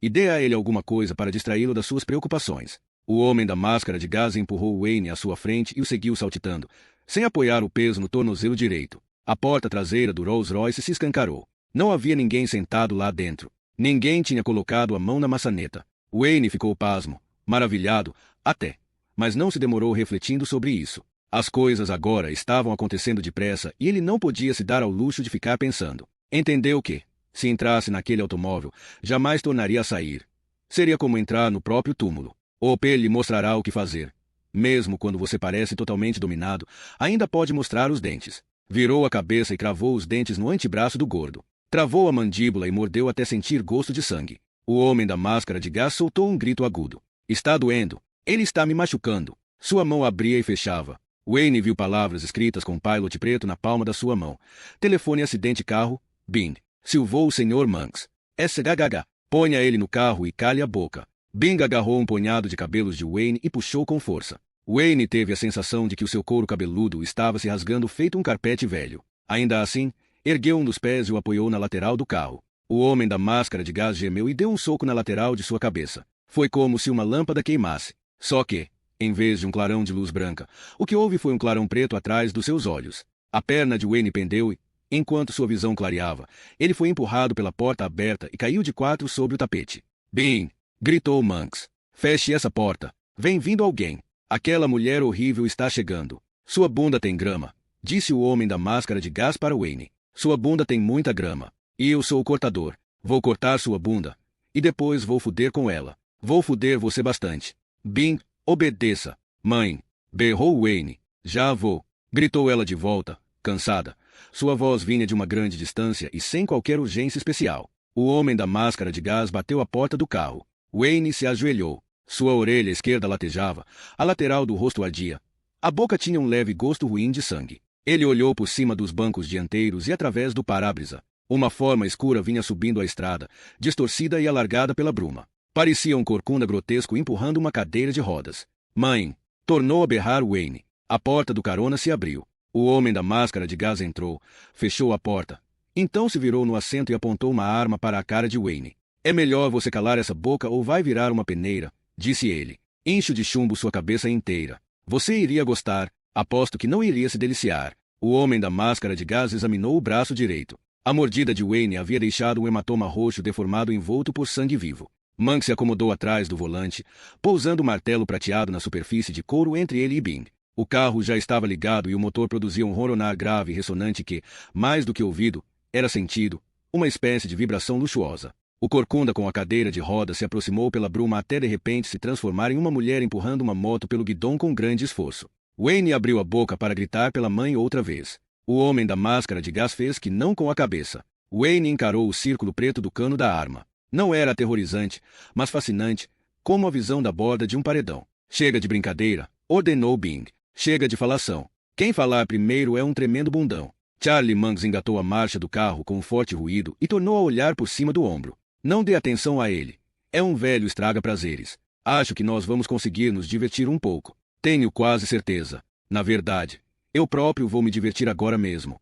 e dê a ele alguma coisa para distraí-lo das suas preocupações. O homem da máscara de gás empurrou Wayne à sua frente e o seguiu saltitando, sem apoiar o peso no tornozelo direito. A porta traseira do Rolls-Royce se escancarou. Não havia ninguém sentado lá dentro. Ninguém tinha colocado a mão na maçaneta. Wayne ficou pasmo, maravilhado, até. Mas não se demorou refletindo sobre isso. As coisas agora estavam acontecendo depressa e ele não podia se dar ao luxo de ficar pensando. Entendeu que, se entrasse naquele automóvel, jamais tornaria a sair. Seria como entrar no próprio túmulo. Hopper lhe mostrará o que fazer. Mesmo quando você parece totalmente dominado, ainda pode mostrar os dentes. Virou a cabeça e cravou os dentes no antebraço do gordo. Travou a mandíbula e mordeu até sentir gosto de sangue. O homem da máscara de gás soltou um grito agudo. Está doendo. Ele está me machucando. Sua mão abria e fechava. Wayne viu palavras escritas com pilot preto na palma da sua mão. Telefone acidente carro, Bing. Silvou o Sr. Mangs. SHH. Ponha ele no carro e calhe a boca. Bing agarrou um punhado de cabelos de Wayne e puxou com força. Wayne teve a sensação de que o seu couro cabeludo estava se rasgando feito um carpete velho. Ainda assim, ergueu um dos pés e o apoiou na lateral do carro. O homem da máscara de gás gemeu e deu um soco na lateral de sua cabeça. Foi como se uma lâmpada queimasse. Só que, em vez de um clarão de luz branca, o que houve foi um clarão preto atrás dos seus olhos. A perna de Wayne pendeu e, enquanto sua visão clareava, ele foi empurrado pela porta aberta e caiu de quatro sobre o tapete. Bing! Gritou Mangs. Feche essa porta. Vem vindo alguém. Aquela mulher horrível está chegando. Sua bunda tem grama, disse o homem da máscara de gás para Wayne. Sua bunda tem muita grama. E eu sou o cortador. Vou cortar sua bunda. E depois vou fuder com ela. Vou fuder você bastante. Bing, obedeça. Mãe. Berrou Wayne. Já vou. Gritou ela de volta, cansada. Sua voz vinha de uma grande distância e sem qualquer urgência especial. O homem da máscara de gás bateu a porta do carro. Wayne se ajoelhou. Sua orelha esquerda latejava, a lateral do rosto ardia. A boca tinha um leve gosto ruim de sangue. Ele olhou por cima dos bancos dianteiros e através do para-brisa. Uma forma escura vinha subindo a estrada, distorcida e alargada pela bruma. Parecia um corcunda grotesco empurrando uma cadeira de rodas. Mãe! Tornou a berrar Wayne. A porta do carona se abriu. O homem da máscara de gás entrou, fechou a porta. Então se virou no assento e apontou uma arma para a cara de Wayne. É melhor você calar essa boca ou vai virar uma peneira, disse ele. Encho de chumbo sua cabeça inteira. Você iria gostar, aposto que não iria se deliciar. O homem da máscara de gás examinou o braço direito. A mordida de Wayne havia deixado um hematoma roxo deformado envolto por sangue vivo. Mangs se acomodou atrás do volante, pousando o martelo prateado na superfície de couro entre ele e Bing. O carro já estava ligado e o motor produzia um ronronar grave e ressonante que, mais do que ouvido, era sentido, uma espécie de vibração luxuosa. O corcunda com a cadeira de rodas se aproximou pela bruma até de repente se transformar em uma mulher empurrando uma moto pelo guidão com grande esforço. Wayne abriu a boca para gritar pela mãe outra vez. O homem da máscara de gás fez que não com a cabeça. Wayne encarou o círculo preto do cano da arma. Não era aterrorizante, mas fascinante, como a visão da borda de um paredão. Chega de brincadeira, ordenou Bing. Chega de falação. Quem falar primeiro é um tremendo bundão. Charlie Mangs engatou a marcha do carro com um forte ruído e tornou a olhar por cima do ombro. Não dê atenção a ele. É um velho estraga-prazeres. Acho que nós vamos conseguir nos divertir um pouco. Tenho quase certeza. Na verdade, eu próprio vou me divertir agora mesmo.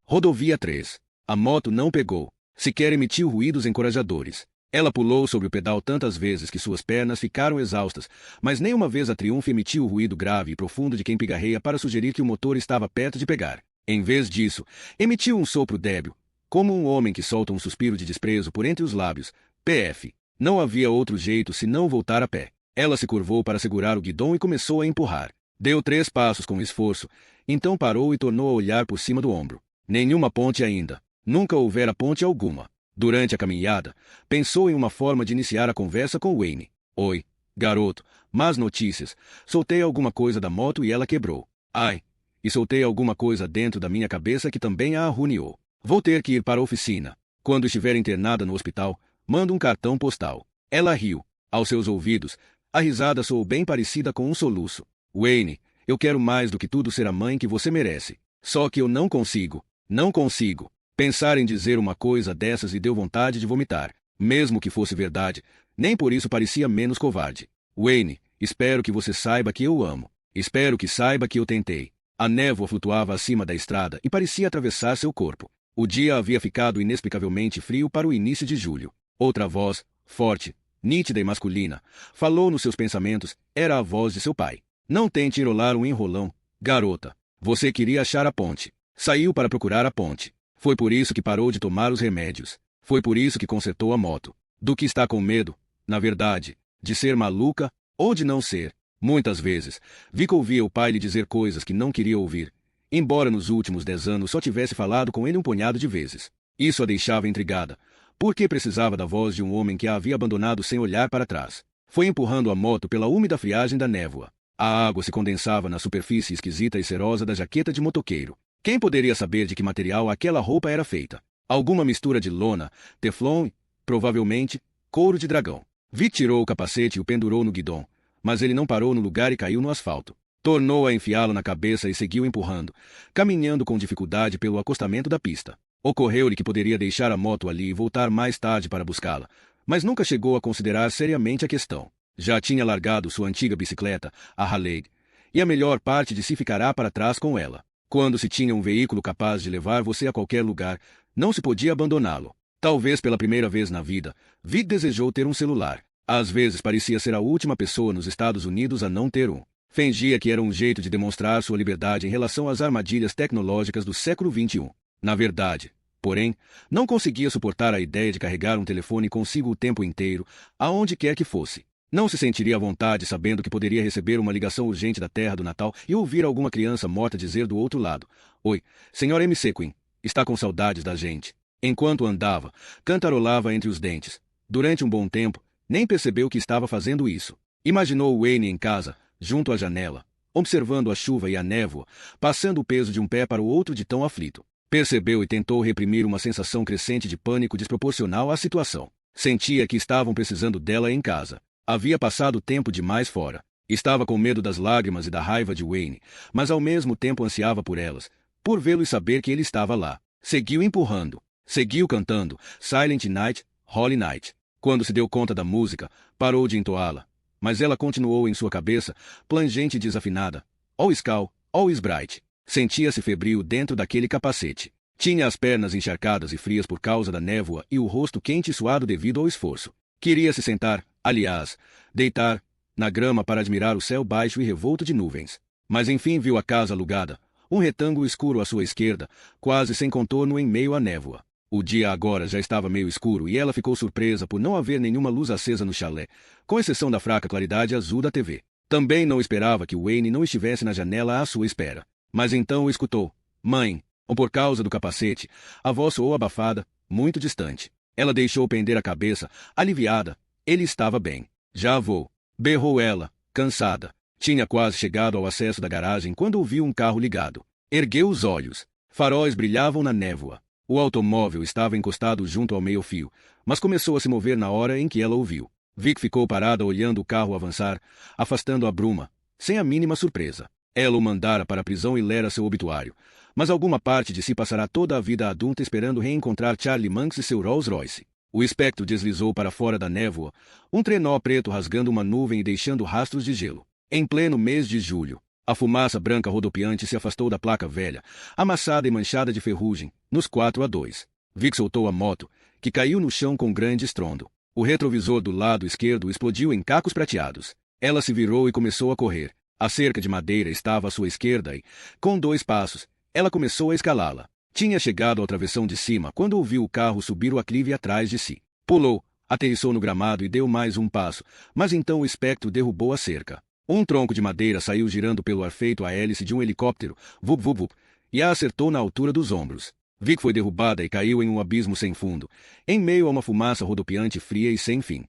Rodovia 3. A moto não pegou. Sequer emitiu ruídos encorajadores. Ela pulou sobre o pedal tantas vezes que suas pernas ficaram exaustas, mas nenhuma vez a Triumph emitiu o ruído grave e profundo de quem pigarreia para sugerir que o motor estava perto de pegar. Em vez disso, emitiu um sopro débil, como um homem que solta um suspiro de desprezo por entre os lábios. PF. Não havia outro jeito senão voltar a pé. Ela se curvou para segurar o guidão e começou a empurrar. Deu 3 passos com esforço, então parou e tornou a olhar por cima do ombro. Nenhuma ponte ainda. Nunca houvera ponte alguma. Durante a caminhada, pensou em uma forma de iniciar a conversa com Wayne. Oi, garoto, más notícias. Soltei alguma coisa da moto e ela quebrou. Ai, e soltei alguma coisa dentro da minha cabeça que também a arruinou. Vou ter que ir para a oficina. Quando estiver internada no hospital, manda um cartão postal. Ela riu. Aos seus ouvidos, a risada soou bem parecida com um soluço. Wayne, eu quero mais do que tudo ser a mãe que você merece. Só que eu não consigo. Não consigo. Pensar em dizer uma coisa dessas lhe deu vontade de vomitar. Mesmo que fosse verdade, nem por isso parecia menos covarde. Wayne, espero que você saiba que eu amo. Espero que saiba que eu tentei. A névoa flutuava acima da estrada e parecia atravessar seu corpo. O dia havia ficado inexplicavelmente frio para o início de julho. Outra voz, forte, nítida e masculina, falou nos seus pensamentos. Era a voz de seu pai. Não tente enrolar um enrolão, garota. Você queria achar a ponte. Saiu para procurar a ponte. Foi por isso que parou de tomar os remédios. Foi por isso que consertou a moto. Do que está com medo? Na verdade, de ser maluca ou de não ser. Muitas vezes, Vic ouvia o pai lhe dizer coisas que não queria ouvir, embora nos últimos 10 anos só tivesse falado com ele um punhado de vezes. Isso a deixava intrigada, porque precisava da voz de um homem que a havia abandonado sem olhar para trás. Foi empurrando a moto pela úmida friagem da névoa. A água se condensava na superfície esquisita e cerosa da jaqueta de motoqueiro. Quem poderia saber de que material aquela roupa era feita? Alguma mistura de lona, teflon, provavelmente couro de dragão. Vic tirou o capacete e o pendurou no guidão, mas ele não parou no lugar e caiu no asfalto. Tornou a enfiá-lo na cabeça e seguiu empurrando, caminhando com dificuldade pelo acostamento da pista. Ocorreu-lhe que poderia deixar a moto ali e voltar mais tarde para buscá-la, mas nunca chegou a considerar seriamente a questão. Já tinha largado sua antiga bicicleta, a Harley, e a melhor parte de si ficará para trás com ela. Quando se tinha um veículo capaz de levar você a qualquer lugar, não se podia abandoná-lo. Talvez pela primeira vez na vida, Vic desejou ter um celular. Às vezes parecia ser a última pessoa nos Estados Unidos a não ter um. Fingia que era um jeito de demonstrar sua liberdade em relação às armadilhas tecnológicas do século XXI. Na verdade, porém, não conseguia suportar a ideia de carregar um telefone consigo o tempo inteiro, aonde quer que fosse. Não se sentiria à vontade sabendo que poderia receber uma ligação urgente da terra do Natal e ouvir alguma criança morta dizer do outro lado: Oi, Sr. MC Queen, está com saudades da gente. Enquanto andava, cantarolava entre os dentes. Durante um bom tempo, nem percebeu que estava fazendo isso. Imaginou Wayne em casa, junto à janela, observando a chuva e a névoa, passando o peso de um pé para o outro de tão aflito. Percebeu e tentou reprimir uma sensação crescente de pânico desproporcional à situação. Sentia que estavam precisando dela em casa. Havia passado tempo demais fora. Estava com medo das lágrimas e da raiva de Wayne, mas ao mesmo tempo ansiava por elas, por vê-lo e saber que ele estava lá. Seguiu empurrando. Seguiu cantando Silent Night, Holy Night. Quando se deu conta da música, parou de entoá-la. Mas ela continuou em sua cabeça, plangente e desafinada. Always calm, always bright. Sentia-se febril dentro daquele capacete. Tinha as pernas encharcadas e frias por causa da névoa e o rosto quente e suado devido ao esforço. Queria se sentar, aliás, deitar, na grama para admirar o céu baixo e revolto de nuvens. Mas enfim viu a casa alugada, um retângulo escuro à sua esquerda, quase sem contorno em meio à névoa. O dia agora já estava meio escuro e ela ficou surpresa por não haver nenhuma luz acesa no chalé, com exceção da fraca claridade azul da TV. Também não esperava que Wayne não estivesse na janela à sua espera. Mas então o escutou. Mãe, ou por causa do capacete, a voz soou abafada, muito distante. Ela deixou pender a cabeça, aliviada. Ele estava bem. Já vou. Berrou ela, cansada. Tinha quase chegado ao acesso da garagem quando ouviu um carro ligado. Ergueu os olhos. Faróis brilhavam na névoa. O automóvel estava encostado junto ao meio-fio, mas começou a se mover na hora em que ela ouviu. Vic ficou parada olhando o carro avançar, afastando a bruma, sem a mínima surpresa. Ela o mandara para a prisão e lera seu obituário, mas alguma parte de si passará toda a vida adulta esperando reencontrar Charlie Manx e seu Rolls Royce. O espectro deslizou para fora da névoa, um trenó preto rasgando uma nuvem e deixando rastros de gelo. Em pleno mês de julho, a fumaça branca rodopiante se afastou da placa velha, amassada e manchada de ferrugem, nos 4-2. Vic soltou a moto, que caiu no chão com grande estrondo. O retrovisor do lado esquerdo explodiu em cacos prateados. Ela se virou e começou a correr. A cerca de madeira estava à sua esquerda e, com 2 passos, ela começou a escalá-la. Tinha chegado ao travessão de cima quando ouviu o carro subir o aclive atrás de si. Pulou, aterrissou no gramado e deu mais um passo, mas então o espectro derrubou a cerca. Um tronco de madeira saiu girando pelo ar feito à hélice de um helicóptero, vup vup vup, e a acertou na altura dos ombros. Vic foi derrubada e caiu em um abismo sem fundo, em meio a uma fumaça rodopiante fria e sem fim.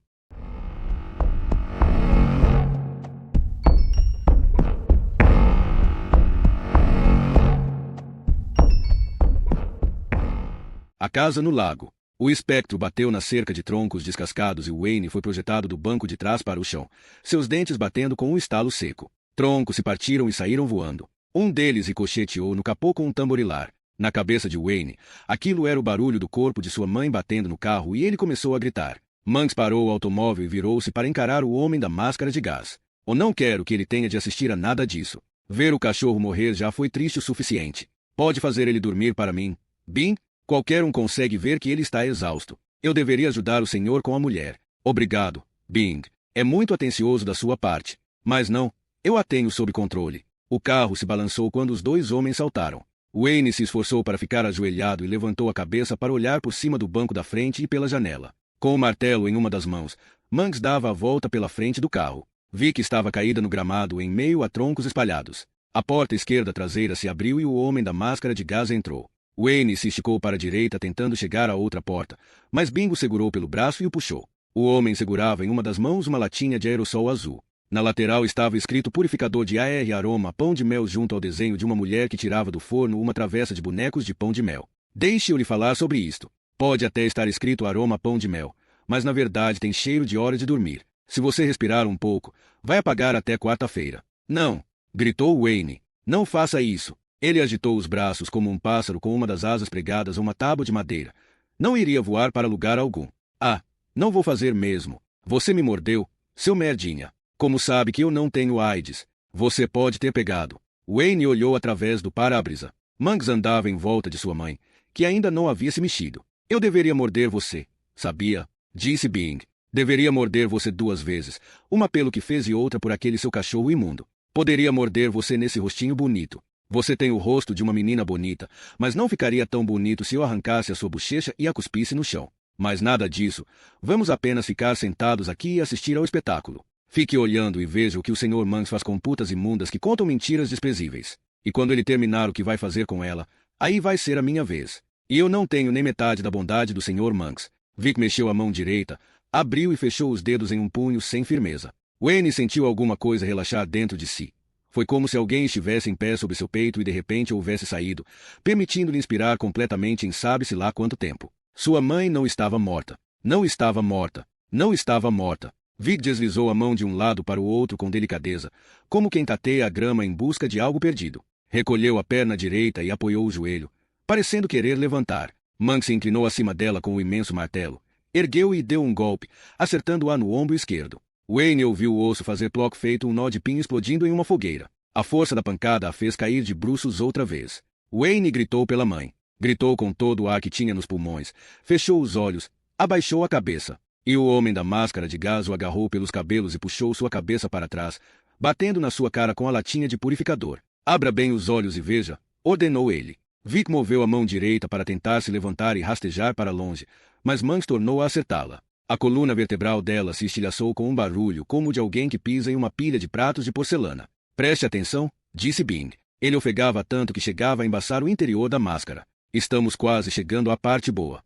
A casa no lago. O espectro bateu na cerca de troncos descascados e Wayne foi projetado do banco de trás para o chão, seus dentes batendo com um estalo seco. Troncos se partiram e saíram voando. Um deles ricocheteou no capô com um tamborilar. Na cabeça de Wayne, aquilo era o barulho do corpo de sua mãe batendo no carro e ele começou a gritar. Monks parou o automóvel e virou-se para encarar o homem da máscara de gás. Eu não quero que ele tenha de assistir a nada disso. Ver o cachorro morrer já foi triste o suficiente. Pode fazer ele dormir para mim? Bing? Qualquer um consegue ver que ele está exausto. Eu deveria ajudar o senhor com a mulher. Obrigado, Bing. É muito atencioso da sua parte. Mas não, eu a tenho sob controle. O carro se balançou quando os 2 homens saltaram. Wayne se esforçou para ficar ajoelhado e levantou a cabeça para olhar por cima do banco da frente e pela janela. Com o martelo em uma das mãos, Monks dava a volta pela frente do carro. Vic estava caída no gramado em meio a troncos espalhados. A porta esquerda traseira se abriu e o homem da máscara de gás entrou. Wayne se esticou para a direita tentando chegar à outra porta, mas Bingo segurou pelo braço e o puxou. O homem segurava em uma das mãos uma latinha de aerossol azul. Na lateral estava escrito purificador de ar aroma pão de mel junto ao desenho de uma mulher que tirava do forno uma travessa de bonecos de pão de mel. Deixe-eu lhe falar sobre isto. Pode até estar escrito aroma pão de mel, mas na verdade tem cheiro de hora de dormir. Se você respirar um pouco, vai apagar até quarta-feira. Não! Gritou Wayne. Não faça isso. Ele agitou os braços como um pássaro com uma das asas pregadas a uma tábua de madeira. Não iria voar para lugar algum. Ah, não vou fazer mesmo. Você me mordeu, seu merdinha. Como sabe que eu não tenho AIDS? Você pode ter pegado. Wayne olhou através do para-brisa. Monks andava em volta de sua mãe, que ainda não havia se mexido. Eu deveria morder você, sabia? Disse Bing. Deveria morder você 2 vezes, uma pelo que fez e outra por aquele seu cachorro imundo. Poderia morder você nesse rostinho bonito. Você tem o rosto de uma menina bonita, mas não ficaria tão bonito se eu arrancasse a sua bochecha e a cuspisse no chão. Mas nada disso. Vamos apenas ficar sentados aqui e assistir ao espetáculo. Fique olhando e veja o que o Sr. Monks faz com putas imundas que contam mentiras desprezíveis. E quando ele terminar o que vai fazer com ela, aí vai ser a minha vez. E eu não tenho nem metade da bondade do Sr. Monks. Vic mexeu a mão direita, abriu e fechou os dedos em um punho sem firmeza. Wayne sentiu alguma coisa relaxar dentro de si. Foi como se alguém estivesse em pé sobre seu peito e de repente houvesse saído, permitindo-lhe inspirar completamente em sabe-se lá quanto tempo. Sua mãe não estava morta. Não estava morta. Não estava morta. Vic deslizou a mão de um lado para o outro com delicadeza, como quem tateia a grama em busca de algo perdido. Recolheu a perna direita e apoiou o joelho, parecendo querer levantar. Monks se inclinou acima dela com o imenso martelo. Ergueu e deu um golpe, acertando-a no ombro esquerdo. Wayne ouviu o osso fazer ploc feito um nó de pinho explodindo em uma fogueira. A força da pancada a fez cair de bruços outra vez. Wayne gritou pela mãe. Gritou com todo o ar que tinha nos pulmões. Fechou os olhos. Abaixou a cabeça. E o homem da máscara de gás o agarrou pelos cabelos e puxou sua cabeça para trás, batendo na sua cara com a latinha de purificador. Abra bem os olhos e veja, ordenou ele. Vic moveu a mão direita para tentar se levantar e rastejar para longe, mas Monks tornou a acertá-la. A coluna vertebral dela se estilhaçou com um barulho como o de alguém que pisa em uma pilha de pratos de porcelana. Preste atenção, disse Bing. Ele ofegava tanto que chegava a embaçar o interior da máscara. Estamos quase chegando à parte boa.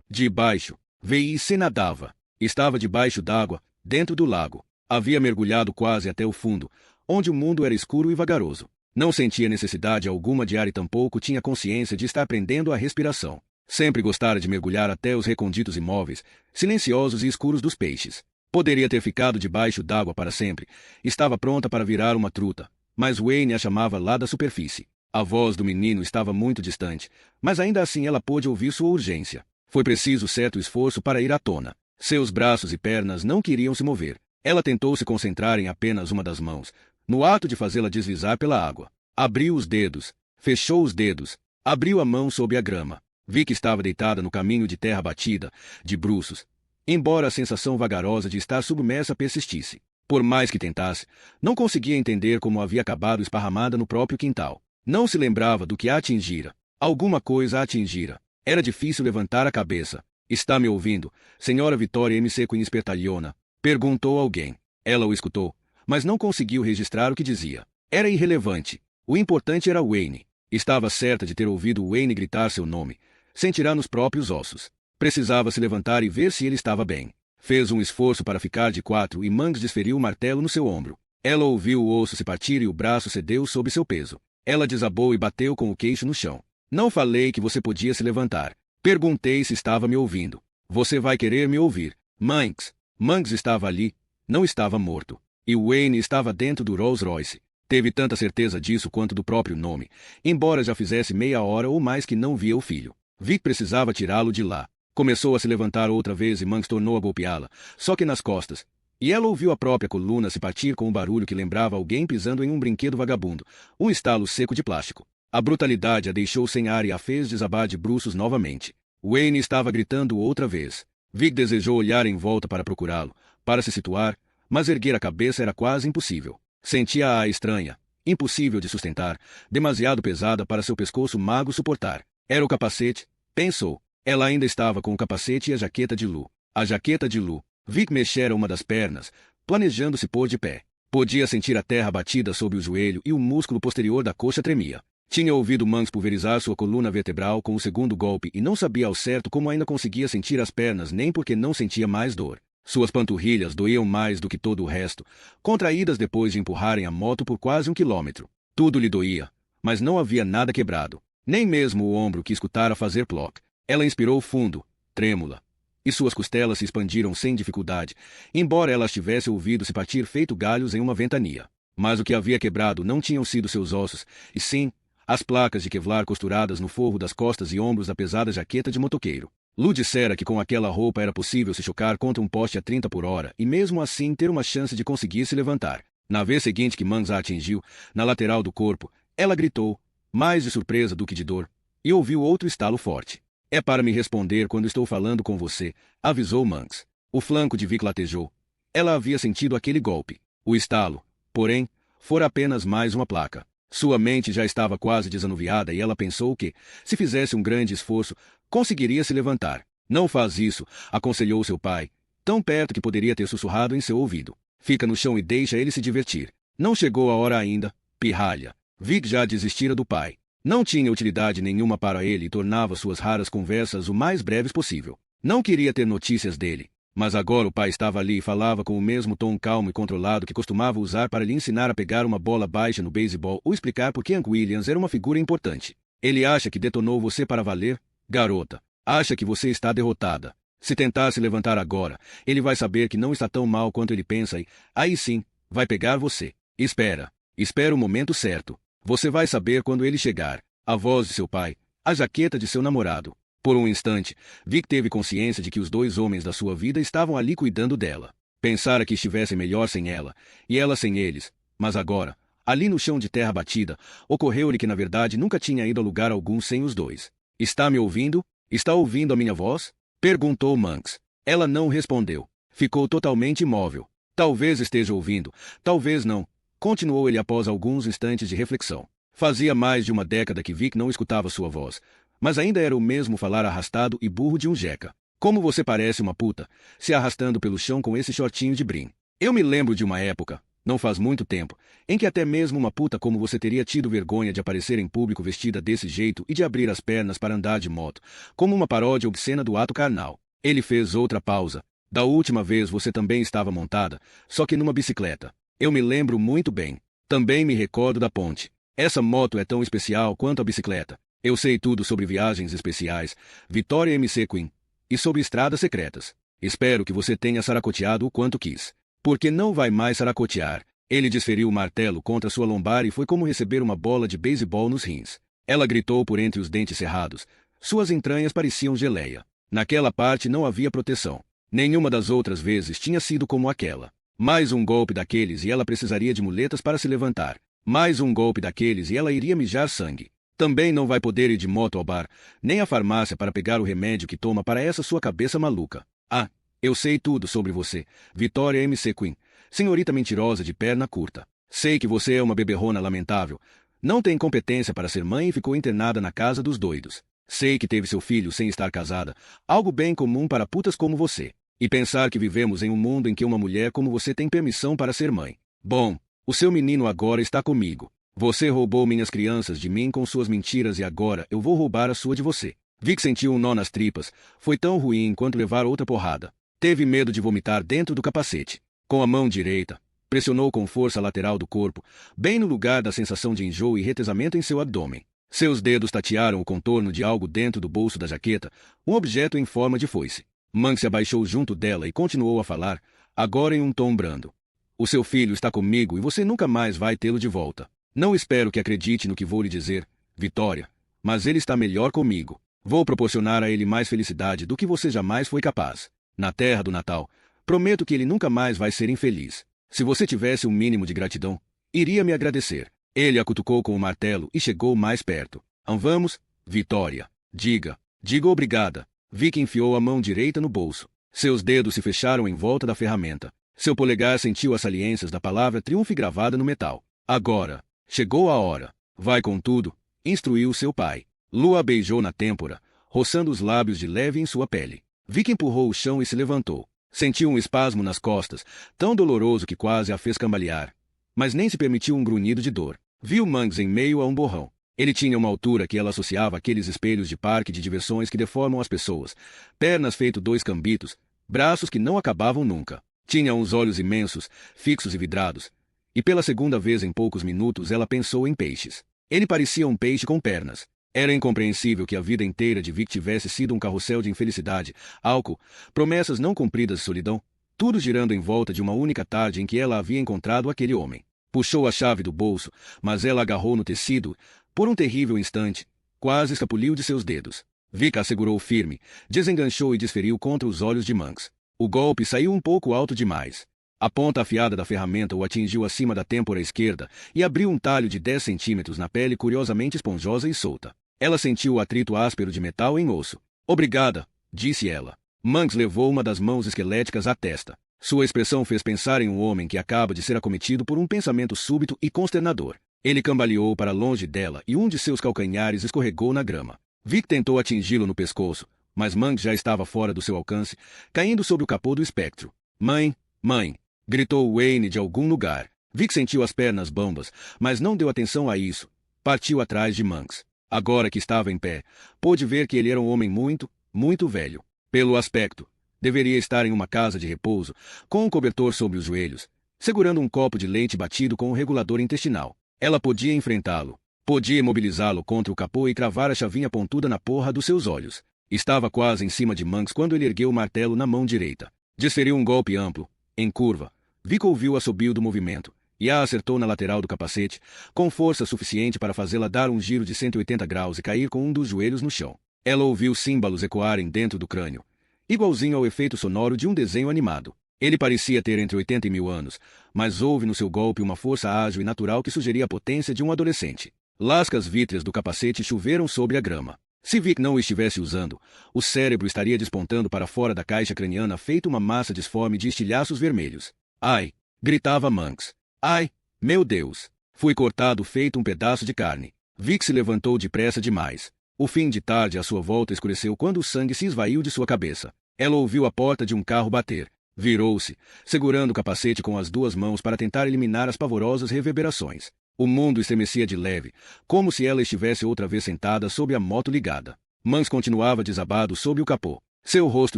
Debaixo, VIC nadava. Estava debaixo d'água, dentro do lago. Havia mergulhado quase até o fundo, onde o mundo era escuro e vagaroso. Não sentia necessidade alguma de ar e tampouco tinha consciência de estar prendendo a respiração. Sempre gostara de mergulhar até os recônditos imóveis, silenciosos e escuros dos peixes. Poderia ter ficado debaixo d'água para sempre. Estava pronta para virar uma truta, mas Wayne a chamava lá da superfície. A voz do menino estava muito distante, mas ainda assim ela pôde ouvir sua urgência. Foi preciso certo esforço para ir à tona. Seus braços e pernas não queriam se mover. Ela tentou se concentrar em apenas uma das mãos, no ato de fazê-la deslizar pela água. Abriu os dedos, fechou os dedos, abriu a mão sob a grama. Vi que estava deitada no caminho de terra batida, de bruços, embora a sensação vagarosa de estar submersa persistisse. Por mais que tentasse, não conseguia entender como havia acabado esparramada no próprio quintal. Não se lembrava do que a atingira. Alguma coisa a atingira. Era difícil levantar a cabeça. Está me ouvindo, senhora Vitória M.C. Queen Espertalhona? Perguntou alguém. Ela o escutou, mas não conseguiu registrar o que dizia. Era irrelevante. O importante era Wayne. Estava certa de ter ouvido Wayne gritar seu nome. Sentirá nos próprios ossos. Precisava se levantar e ver se ele estava bem. Fez um esforço para ficar de quatro e Mangs desferiu o martelo no seu ombro. Ela ouviu o osso se partir e o braço cedeu sob seu peso. Ela desabou e bateu com o queixo no chão. Não falei que você podia se levantar. Perguntei se estava me ouvindo. Você vai querer me ouvir. Mangs. Mangs estava ali. Não estava morto. E Wayne estava dentro do Rolls Royce. Teve tanta certeza disso quanto do próprio nome, embora já fizesse meia hora ou mais que não via o filho. Vi que precisava tirá-lo de lá. Começou a se levantar outra vez e Mangs tornou a golpeá-la, só que nas costas. E ela ouviu a própria coluna se partir com um barulho que lembrava alguém pisando em um brinquedo vagabundo, um estalo seco de plástico. A brutalidade a deixou sem ar e a fez desabar de bruços novamente. Wayne estava gritando outra vez. Vic desejou olhar em volta para procurá-lo, para se situar, mas erguer a cabeça era quase impossível. Sentia-a estranha, impossível de sustentar, demasiado pesada para seu pescoço magro suportar. Era o capacete, pensou. Ela ainda estava com o capacete e a jaqueta de Lu. A jaqueta de Lu. Vic mexera uma das pernas, planejando se pôr de pé. Podia sentir a terra batida sob o joelho e o músculo posterior da coxa tremia. Tinha ouvido Mangs pulverizar sua coluna vertebral com o segundo golpe e não sabia ao certo como ainda conseguia sentir as pernas nem porque não sentia mais dor. Suas panturrilhas doíam mais do que todo o resto, contraídas depois de empurrarem a moto por quase 1 quilômetro. Tudo lhe doía, mas não havia nada quebrado. Nem mesmo o ombro que escutara fazer ploc. Ela inspirou fundo, trêmula, e suas costelas se expandiram sem dificuldade, embora ela as tivesse ouvido se partir feito galhos em uma ventania. Mas o que havia quebrado não tinham sido seus ossos, e sim, as placas de Kevlar costuradas no forro das costas e ombros da pesada jaqueta de motoqueiro. Lu dissera que com aquela roupa era possível se chocar contra um poste a 30 por hora e mesmo assim ter uma chance de conseguir se levantar. Na vez seguinte que Mangs a atingiu, na lateral do corpo, ela gritou, mais de surpresa do que de dor, e ouviu outro estalo forte. É para me responder quando estou falando com você, avisou Mangs. O flanco de Vic latejou. Ela havia sentido aquele golpe. O estalo, porém, fora apenas mais uma placa. Sua mente já estava quase desanuviada e ela pensou que, se fizesse um grande esforço, conseguiria se levantar. Não faz isso, aconselhou seu pai, tão perto que poderia ter sussurrado em seu ouvido. Fica no chão e deixa ele se divertir. Não chegou a hora ainda, pirralha. Vic já desistira do pai. Não tinha utilidade nenhuma para ele e tornava suas raras conversas o mais breves possível. Não queria ter notícias dele. Mas agora o pai estava ali e falava com o mesmo tom calmo e controlado que costumava usar para lhe ensinar a pegar uma bola baixa no beisebol ou explicar por que Hank Williams era uma figura importante. Ele acha que detonou você para valer, garota. Acha que você está derrotada. Se tentar se levantar agora, ele vai saber que não está tão mal quanto ele pensa e, aí sim, vai pegar você. Espera. Espera o momento certo. Você vai saber quando ele chegar. A voz de seu pai, a jaqueta de seu namorado. Por um instante, Vic teve consciência de que os dois homens da sua vida estavam ali cuidando dela. Pensara que estivessem melhor sem ela, e ela sem eles. Mas agora, ali no chão de terra batida, ocorreu-lhe que na verdade nunca tinha ido a lugar algum sem os dois. Está me ouvindo? Está ouvindo a minha voz? Perguntou Mangs. Ela não respondeu. Ficou totalmente imóvel. Talvez esteja ouvindo, talvez não. Continuou ele após alguns instantes de reflexão. Fazia mais de uma década que Vic não escutava sua voz. Mas ainda era o mesmo falar arrastado e burro de um jeca. Como você parece uma puta, se arrastando pelo chão com esse shortinho de brim. Eu me lembro de uma época, não faz muito tempo, em que até mesmo uma puta como você teria tido vergonha de aparecer em público vestida desse jeito e de abrir as pernas para andar de moto, como uma paródia obscena do ato carnal. Ele fez outra pausa. Da última vez você também estava montada, só que numa bicicleta. Eu me lembro muito bem. Também me recordo da ponte. Essa moto é tão especial quanto a bicicleta. Eu sei tudo sobre viagens especiais, Vitória M.C. Queen, e sobre estradas secretas. Espero que você tenha saracoteado o quanto quis. Porque não vai mais saracotear. Ele desferiu o martelo contra sua lombar e foi como receber uma bola de beisebol nos rins. Ela gritou por entre os dentes cerrados. Suas entranhas pareciam geleia. Naquela parte não havia proteção. Nenhuma das outras vezes tinha sido como aquela. Mais um golpe daqueles e ela precisaria de muletas para se levantar. Mais um golpe daqueles e ela iria mijar sangue. Também não vai poder ir de moto ao bar, nem à farmácia para pegar o remédio que toma para essa sua cabeça maluca. Ah, eu sei tudo sobre você, Vitória M.C. Quinn, senhorita mentirosa de perna curta. Sei que você é uma beberrona lamentável. Não tem competência para ser mãe e ficou internada na casa dos doidos. Sei que teve seu filho sem estar casada, algo bem comum para putas como você. E pensar que vivemos em um mundo em que uma mulher como você tem permissão para ser mãe. Bom, o seu menino agora está comigo. Você roubou minhas crianças de mim com suas mentiras e agora eu vou roubar a sua de você. Vic sentiu um nó nas tripas. Foi tão ruim quanto levar outra porrada. Teve medo de vomitar dentro do capacete. Com a mão direita, pressionou com força a lateral do corpo, bem no lugar da sensação de enjoo e retesamento em seu abdômen. Seus dedos tatearam o contorno de algo dentro do bolso da jaqueta, um objeto em forma de foice. Monk se abaixou junto dela e continuou a falar, agora em um tom brando. O seu filho está comigo e você nunca mais vai tê-lo de volta. Não espero que acredite no que vou lhe dizer, Vitória, mas ele está melhor comigo. Vou proporcionar a ele mais felicidade do que você jamais foi capaz. Na terra do Natal, prometo que ele nunca mais vai ser infeliz. Se você tivesse um mínimo de gratidão, iria me agradecer. Ele a cutucou com o martelo e chegou mais perto. Vamos, Vitória. Diga obrigada. Vic enfiou a mão direita no bolso. Seus dedos se fecharam em volta da ferramenta. Seu polegar sentiu as saliências da palavra triunfo gravada no metal. Agora, chegou a hora. Vai com tudo, instruiu seu pai. Lua beijou na têmpora, roçando os lábios de leve em sua pele. Vic empurrou o chão e se levantou. Sentiu um espasmo nas costas, tão doloroso que quase a fez cambalear. Mas nem se permitiu um grunhido de dor. Viu Mangs em meio a um borrão. Ele tinha uma altura que ela associava àqueles espelhos de parque de diversões que deformam as pessoas. Pernas feito dois cambitos, braços que não acabavam nunca. Tinha uns olhos imensos, fixos e vidrados. E pela segunda vez em poucos minutos ela pensou em peixes. Ele parecia um peixe com pernas. Era incompreensível que a vida inteira de Vic tivesse sido um carrossel de infelicidade, álcool, promessas não cumpridas e solidão, tudo girando em volta de uma única tarde em que ela havia encontrado aquele homem. Puxou a chave do bolso, mas ela agarrou no tecido. Por um terrível instante, quase escapuliu de seus dedos. Vic a segurou firme, desenganchou e desferiu contra os olhos de Manx. O golpe saiu um pouco alto demais. A ponta afiada da ferramenta o atingiu acima da têmpora esquerda e abriu um talho de 10 centímetros na pele curiosamente esponjosa e solta. Ela sentiu o atrito áspero de metal em osso. Obrigada, disse ela. Manx levou uma das mãos esqueléticas à testa. Sua expressão fez pensar em um homem que acaba de ser acometido por um pensamento súbito e consternador. Ele cambaleou para longe dela e um de seus calcanhares escorregou na grama. Vic tentou atingi-lo no pescoço, mas Manx já estava fora do seu alcance, caindo sobre o capô do espectro. Mãe, mãe! Gritou Wayne de algum lugar. Vic sentiu as pernas bambas, mas não deu atenção a isso. Partiu atrás de Manx. Agora que estava em pé, pôde ver que ele era um homem muito, muito velho. Pelo aspecto, deveria estar em uma casa de repouso, com um cobertor sobre os joelhos, segurando um copo de leite batido com um regulador intestinal. Ela podia enfrentá-lo. Podia imobilizá-lo contra o capô e cravar a chavinha pontuda na porra dos seus olhos. Estava quase em cima de Manx quando ele ergueu o martelo na mão direita. Desferiu um golpe amplo, em curva. Vic ouviu o assobio do movimento e a acertou na lateral do capacete, com força suficiente para fazê-la dar um giro de 180 graus e cair com um dos joelhos no chão. Ela ouviu símbolos ecoarem dentro do crânio, igualzinho ao efeito sonoro de um desenho animado. Ele parecia ter entre 80 e 1000 anos, mas houve no seu golpe uma força ágil e natural que sugeria a potência de um adolescente. Lascas vítreas do capacete choveram sobre a grama. Se Vic não o estivesse usando, o cérebro estaria despontando para fora da caixa craniana feito uma massa disforme de estilhaços vermelhos. Ai! Gritava Manx. Ai! Meu Deus! Fui cortado feito um pedaço de carne. Vic se levantou depressa demais. O fim de tarde à sua volta escureceu quando o sangue se esvaiu de sua cabeça. Ela ouviu a porta de um carro bater. Virou-se, segurando o capacete com as duas mãos para tentar eliminar as pavorosas reverberações. O mundo estremecia de leve, como se ela estivesse outra vez sentada sob a moto ligada. Manx continuava desabado sob o capô. Seu rosto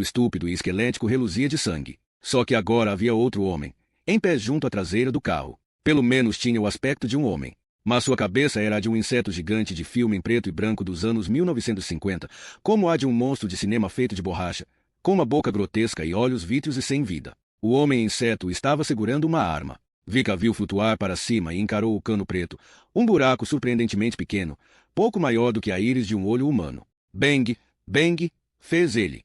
estúpido e esquelético reluzia de sangue. Só que agora havia outro homem, em pé junto à traseira do carro. Pelo menos tinha o aspecto de um homem. Mas sua cabeça era a de um inseto gigante de filme em preto e branco dos anos 1950, como a de um monstro de cinema feito de borracha, com uma boca grotesca e olhos vítreos e sem vida. O homem-inseto estava segurando uma arma. Vic a viu flutuar para cima e encarou o cano preto, um buraco surpreendentemente pequeno, pouco maior do que a íris de um olho humano. Bang, bang, fez ele.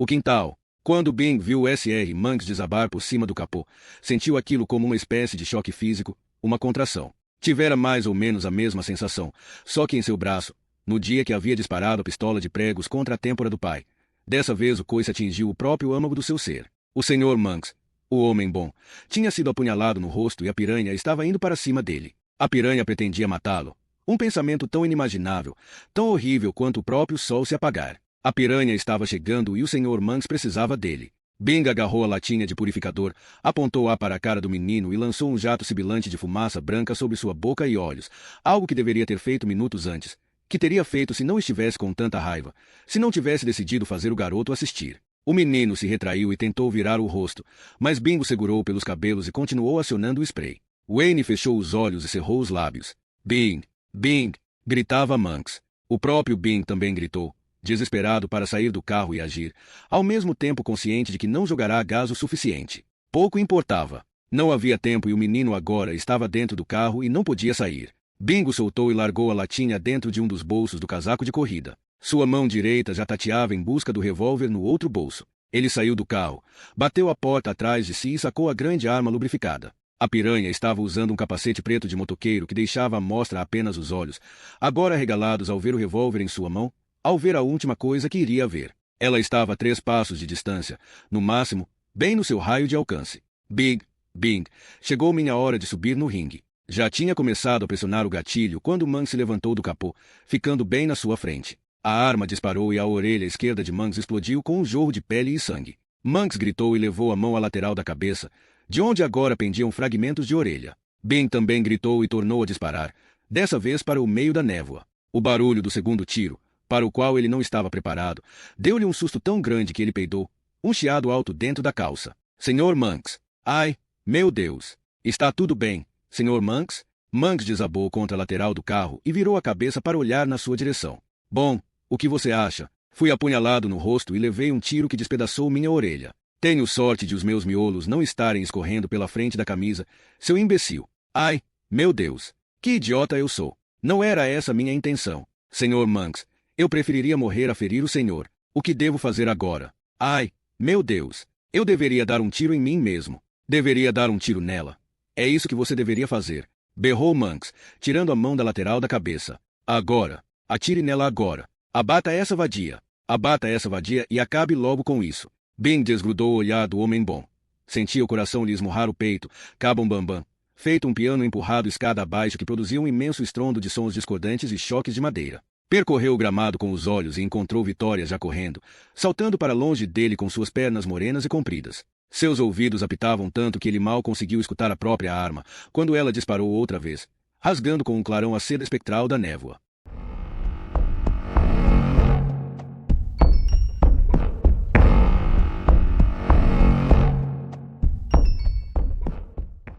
O quintal. Quando Bing viu o Sr. Monks desabar por cima do capô, sentiu aquilo como uma espécie de choque físico, uma contração. Tivera mais ou menos a mesma sensação, só que em seu braço, no dia que havia disparado a pistola de pregos contra a têmpora do pai. Dessa vez o coice atingiu o próprio âmago do seu ser. O Sr. Monks, o homem bom, tinha sido apunhalado no rosto e a piranha estava indo para cima dele. A piranha pretendia matá-lo. Um pensamento tão inimaginável, tão horrível quanto o próprio sol se apagar. A piranha estava chegando e o Sr. Monks precisava dele. Bing agarrou a latinha de purificador, apontou-a para a cara do menino e lançou um jato sibilante de fumaça branca sobre sua boca e olhos, algo que deveria ter feito minutos antes. Que teria feito se não estivesse com tanta raiva, se não tivesse decidido fazer o garoto assistir. O menino se retraiu e tentou virar o rosto, mas Bing o segurou pelos cabelos e continuou acionando o spray. Wayne fechou os olhos e cerrou os lábios. Bing! Bing! Gritava Monks. O próprio Bing também gritou, desesperado para sair do carro e agir, ao mesmo tempo consciente de que não jogará gás o suficiente. Pouco importava. Não havia tempo e o menino agora estava dentro do carro e não podia sair. Bing o soltou e largou a latinha dentro de um dos bolsos do casaco de corrida. Sua mão direita já tateava em busca do revólver no outro bolso. Ele saiu do carro, bateu a porta atrás de si e sacou a grande arma lubrificada. A piranha estava usando um capacete preto de motoqueiro que deixava à mostra apenas os olhos, agora arregalados ao ver o revólver em sua mão, ao ver a última coisa que iria ver. Ela estava a 3 passos de distância, no máximo, bem no seu raio de alcance. Bing! Bing! Chegou minha hora de subir no ringue. Já tinha começado a pressionar o gatilho quando Monks se levantou do capô, ficando bem na sua frente. A arma disparou e a orelha esquerda de Monks explodiu com um jorro de pele e sangue. Monks gritou e levou a mão à lateral da cabeça, de onde agora pendiam fragmentos de orelha. Bing também gritou e tornou a disparar, dessa vez para o meio da névoa. O barulho do segundo tiro, para o qual ele não estava preparado, deu-lhe um susto tão grande que ele peidou, um chiado alto dentro da calça. Sr. Monks! Ai, meu Deus! Está tudo bem, Sr. Monks? Monks desabou contra a lateral do carro e virou a cabeça para olhar na sua direção. Bom, o que você acha? Fui apunhalado no rosto e levei um tiro que despedaçou minha orelha. Tenho sorte de os meus miolos não estarem escorrendo pela frente da camisa, seu imbecil. Ai, meu Deus! Que idiota eu sou! Não era essa minha intenção. Sr. Monks, eu preferiria morrer a ferir o senhor. O que devo fazer agora? Ai, meu Deus! Eu deveria dar um tiro em mim mesmo. Deveria dar um tiro nela. É isso que você deveria fazer. Berrou Monks, tirando a mão da lateral da cabeça. Agora! Atire nela agora! Abata essa vadia! Abata essa vadia e acabe logo com isso. Bing desgrudou o olhar do homem bom. Sentia o coração lhe esmurrar o peito, cabum bambam, feito um piano empurrado escada abaixo que produzia um imenso estrondo de sons discordantes e choques de madeira. Percorreu o gramado com os olhos e encontrou Vitória já correndo, saltando para longe dele com suas pernas morenas e compridas. Seus ouvidos apitavam tanto que ele mal conseguiu escutar a própria arma, quando ela disparou outra vez, rasgando com um clarão a seda espectral da névoa.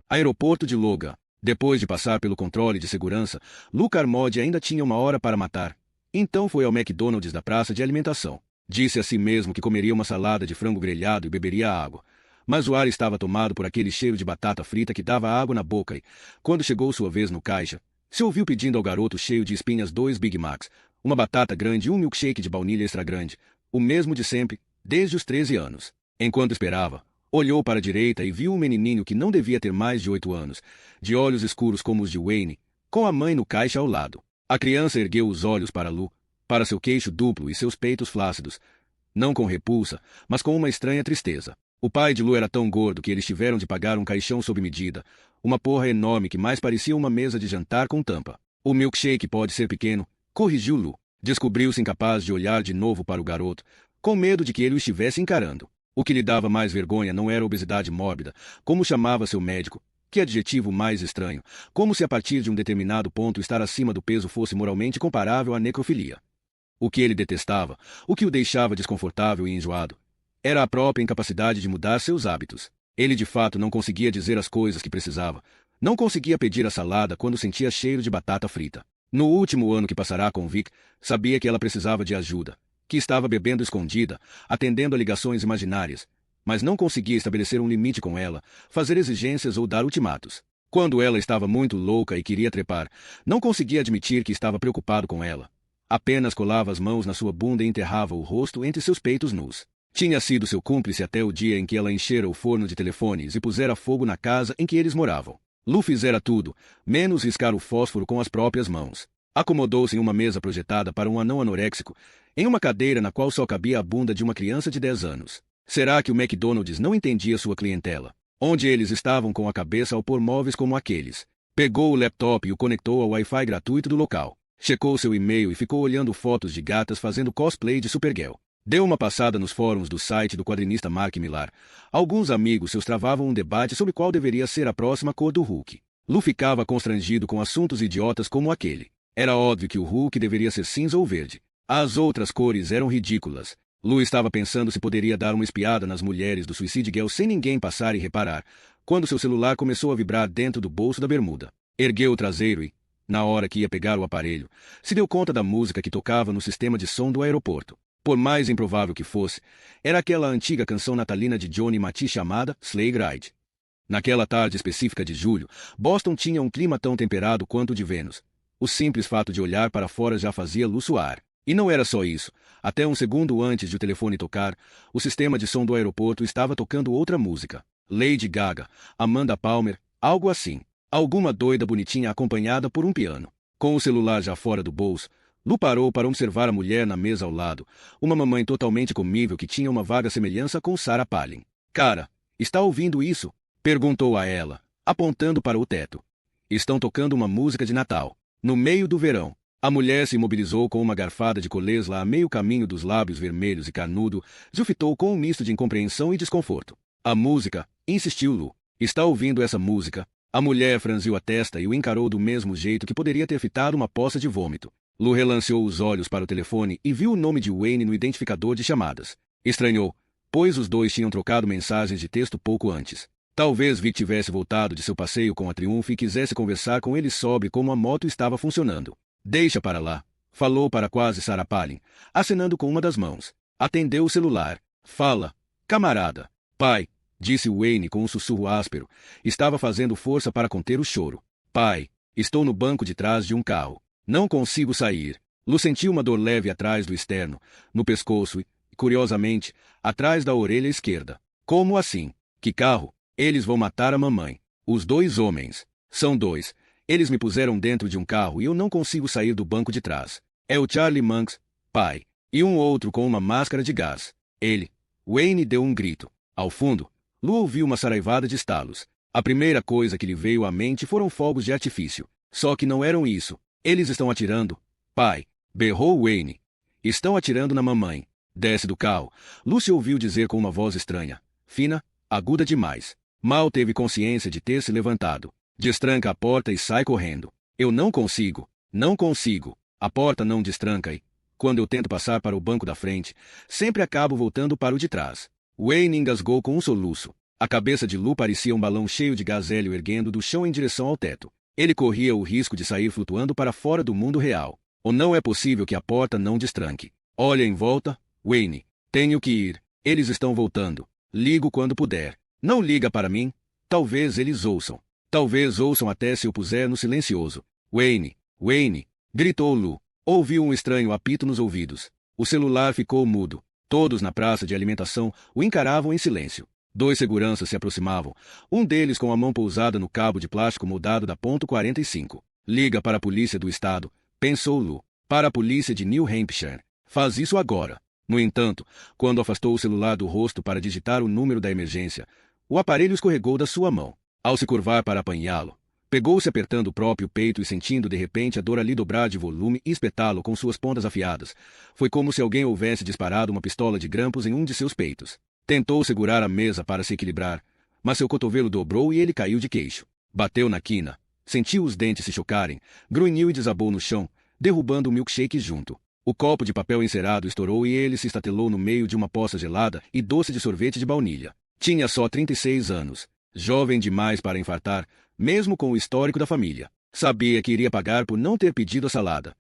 Aeroporto de Logan. Depois de passar pelo controle de segurança, Luca Armodi ainda tinha 1 hora para matar. Então foi ao McDonald's da praça de alimentação. Disse a si mesmo que comeria uma salada de frango grelhado e beberia água. Mas o ar estava tomado por aquele cheiro de batata frita que dava água na boca e, quando chegou sua vez no caixa, se ouviu pedindo ao garoto cheio de espinhas 2 Big Macs, uma batata grande e um milkshake de baunilha extra grande, o mesmo de sempre, desde os 13 anos. Enquanto esperava, olhou para a direita e viu um menininho que não devia ter mais de 8 anos, de olhos escuros como os de Wayne, com a mãe no caixa ao lado. A criança ergueu os olhos para Lu, para seu queixo duplo e seus peitos flácidos, não com repulsa, mas com uma estranha tristeza. O pai de Lu era tão gordo que eles tiveram de pagar um caixão sob medida, uma porra enorme que mais parecia uma mesa de jantar com tampa. O milkshake pode ser pequeno, corrigiu Lu. Descobriu-se incapaz de olhar de novo para o garoto, com medo de que ele o estivesse encarando. O que lhe dava mais vergonha não era obesidade mórbida, como chamava seu médico, que adjetivo mais estranho, como se a partir de um determinado ponto estar acima do peso fosse moralmente comparável à necrofilia. O que ele detestava, o que o deixava desconfortável e enjoado, era a própria incapacidade de mudar seus hábitos. Ele de fato não conseguia dizer as coisas que precisava, não conseguia pedir a salada quando sentia cheiro de batata frita. No último ano que passará com Vic, sabia que ela precisava de ajuda, que estava bebendo escondida, atendendo a ligações imaginárias, mas não conseguia estabelecer um limite com ela, fazer exigências ou dar ultimatos. Quando ela estava muito louca e queria trepar, não conseguia admitir que estava preocupado com ela. Apenas colava as mãos na sua bunda e enterrava o rosto entre seus peitos nus. Tinha sido seu cúmplice até o dia em que ela enchera o forno de telefones e pusera fogo na casa em que eles moravam. Lu fizera tudo, menos riscar o fósforo com as próprias mãos. Acomodou-se em uma mesa projetada para um anão anoréxico, em uma cadeira na qual só cabia a bunda de uma criança de 10 anos. Será que o McDonald's não entendia sua clientela? Onde eles estavam com a cabeça ao pôr móveis como aqueles? Pegou o laptop e o conectou ao Wi-Fi gratuito do local. Checou seu e-mail e ficou olhando fotos de gatas fazendo cosplay de Supergirl. Deu uma passada nos fóruns do site do quadrinista Mark Millar. Alguns amigos seus travavam um debate sobre qual deveria ser a próxima cor do Hulk. Lu ficava constrangido com assuntos idiotas como aquele. Era óbvio que o Hulk deveria ser cinza ou verde. As outras cores eram ridículas. Lu estava pensando se poderia dar uma espiada nas mulheres do Suicide Girl sem ninguém passar e reparar, quando seu celular começou a vibrar dentro do bolso da bermuda. Ergueu o traseiro e, na hora que ia pegar o aparelho, se deu conta da música que tocava no sistema de som do aeroporto. Por mais improvável que fosse, era aquela antiga canção natalina de Johnny Mathis chamada Sleigh Ride. Naquela tarde específica de julho, Boston tinha um clima tão temperado quanto o de Vênus. O simples fato de olhar para fora já fazia Lu suar. E não era só isso. Até um segundo antes de o telefone tocar, o sistema de som do aeroporto estava tocando outra música. Lady Gaga, Amanda Palmer, algo assim. Alguma doida bonitinha acompanhada por um piano. Com o celular já fora do bolso, Lu parou para observar a mulher na mesa ao lado, uma mamãe totalmente comível que tinha uma vaga semelhança com Sarah Palin. Cara, está ouvindo isso? Perguntou a ela, apontando para o teto. Estão tocando uma música de Natal. No meio do verão. A mulher se imobilizou com uma garfada de colês lá a meio caminho dos lábios vermelhos e carnudo, fitou com um misto de incompreensão e desconforto. A música, insistiu Lu. Está ouvindo essa música? A mulher franziu a testa e o encarou do mesmo jeito que poderia ter fitado uma poça de vômito. Lu relanceou os olhos para o telefone e viu o nome de Wayne no identificador de chamadas. Estranhou, pois os dois tinham trocado mensagens de texto pouco antes. Talvez Vic tivesse voltado de seu passeio com a Triumph e quisesse conversar com ele sobre como a moto estava funcionando. Deixa para lá, falou para quase Sarah Palin, acenando com uma das mãos. Atendeu o celular. Fala, camarada. Pai, disse Wayne com um sussurro áspero. Estava fazendo força para conter o choro. Pai, estou no banco de trás de um carro. Não consigo sair. Lu sentiu uma dor leve atrás do externo, no pescoço e, curiosamente, atrás da orelha esquerda. Como assim? Que carro? Eles vão matar a mamãe. Os dois homens. São dois. Eles me puseram dentro de um carro e eu não consigo sair do banco de trás. É o Charlie Manx, pai. E um outro com uma máscara de gás. Ele. Wayne deu um grito. Ao fundo, Lu ouviu uma saraivada de estalos. A primeira coisa que lhe veio à mente foram fogos de artifício. Só que não eram isso. Eles estão atirando. Pai. Berrou Wayne. Estão atirando na mamãe. Desce do carro. Lu se ouviu dizer com uma voz estranha. Fina, aguda demais. Mal teve consciência de ter se levantado. Destranca a porta e sai correndo. Eu não consigo. Não consigo. A porta não destranca e, quando eu tento passar para o banco da frente, sempre acabo voltando para o de trás. Wayne engasgou com um soluço. A cabeça de Lu parecia um balão cheio de gás hélio erguendo do chão em direção ao teto. Ele corria o risco de sair flutuando para fora do mundo real. Ou não é possível que a porta não destranque. Olha em volta, Wayne. Tenho que ir. Eles estão voltando. Ligo quando puder. Não liga para mim? Talvez eles ouçam. Talvez ouçam até se eu puser no silencioso. Wayne, Wayne, gritou Lu. Ouviu um estranho apito nos ouvidos. O celular ficou mudo. Todos na praça de alimentação o encaravam em silêncio. Dois seguranças se aproximavam, um deles com a mão pousada no cabo de plástico moldado da ponto .45. Liga para a polícia do estado, pensou Lu. Para a polícia de New Hampshire. Faz isso agora. No entanto, quando afastou o celular do rosto para digitar o número da emergência, o aparelho escorregou da sua mão. Ao se curvar para apanhá-lo, pegou-se apertando o próprio peito e sentindo de repente a dor ali dobrar de volume e espetá-lo com suas pontas afiadas. Foi como se alguém houvesse disparado uma pistola de grampos em um de seus peitos. Tentou segurar a mesa para se equilibrar, mas seu cotovelo dobrou e ele caiu de queixo. Bateu na quina, sentiu os dentes se chocarem, grunhiu e desabou no chão, derrubando o milkshake junto. O copo de papel encerado estourou e ele se estatelou no meio de uma poça gelada e doce de sorvete de baunilha. Tinha só 36 anos. Jovem demais para infartar, mesmo com o histórico da família. Sabia que iria pagar por não ter pedido a salada.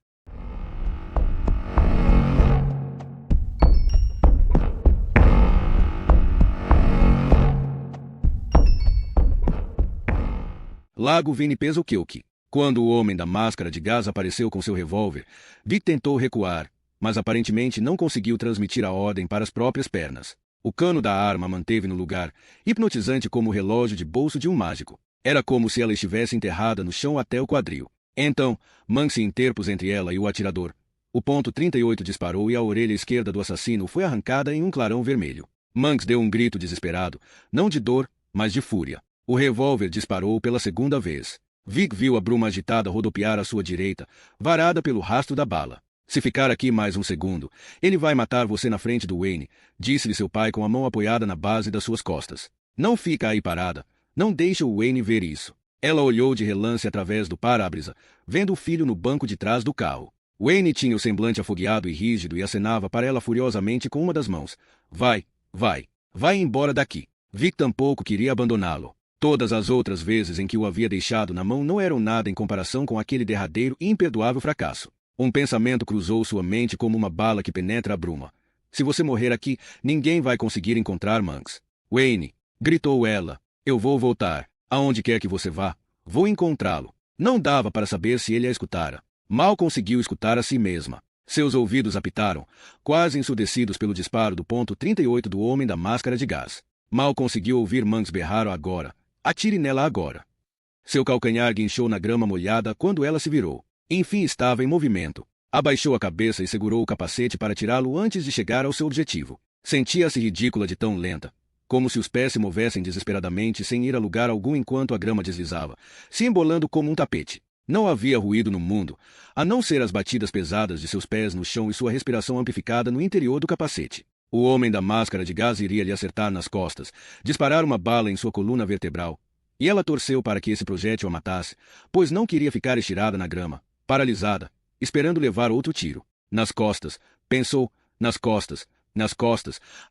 Lago Winnipesokeuki. Quando o homem da máscara de gás apareceu com seu revólver, Vic tentou recuar, mas aparentemente não conseguiu transmitir a ordem para as próprias pernas. O cano da arma manteve no lugar, hipnotizante como o relógio de bolso de um mágico. Era como se ela estivesse enterrada no chão até o quadril. Então, Monks se interpôs entre ela e o atirador. O ponto 38 disparou e a orelha esquerda do assassino foi arrancada em um clarão vermelho. Monks deu um grito desesperado, não de dor, mas de fúria. O revólver disparou pela segunda vez. Vic viu a bruma agitada rodopiar à sua direita, varada pelo rastro da bala. Se ficar aqui mais um segundo, ele vai matar você na frente do Wayne, disse-lhe seu pai com a mão apoiada na base das suas costas. Não fica aí parada. Não deixa o Wayne ver isso. Ela olhou de relance através do para-brisa, vendo o filho no banco de trás do carro. Wayne tinha o semblante afogueado e rígido e acenava para ela furiosamente com uma das mãos. Vai, vai embora daqui. Vic tampouco queria abandoná-lo. Todas as outras vezes em que o havia deixado na mão não eram nada em comparação com aquele derradeiro e imperdoável fracasso. Um pensamento cruzou sua mente como uma bala que penetra a bruma. Se você morrer aqui, ninguém vai conseguir encontrar Monks. Wayne, gritou ela, eu vou voltar. Aonde quer que você vá, vou encontrá-lo. Não dava para saber se ele a escutara. Mal conseguiu escutar a si mesma. Seus ouvidos apitaram, quase ensurdecidos pelo disparo do ponto 38 do homem da máscara de gás. Mal conseguiu ouvir Monks berrar agora. Atire nela agora. Seu calcanhar guinchou na grama molhada quando ela se virou. Enfim estava em movimento. Abaixou a cabeça e segurou o capacete para tirá-lo antes de chegar ao seu objetivo. Sentia-se ridícula de tão lenta. Como se os pés se movessem desesperadamente sem ir a lugar algum enquanto a grama deslizava, se embolando como um tapete. Não havia ruído no mundo, a não ser as batidas pesadas de seus pés no chão e sua respiração amplificada no interior do capacete. O homem da máscara de gás iria lhe acertar nas costas, disparar uma bala em sua coluna vertebral. E ela torceu para que esse projétil a matasse, pois não queria ficar estirada na grama, paralisada, esperando levar outro tiro. Nas costas, pensou, nas costas,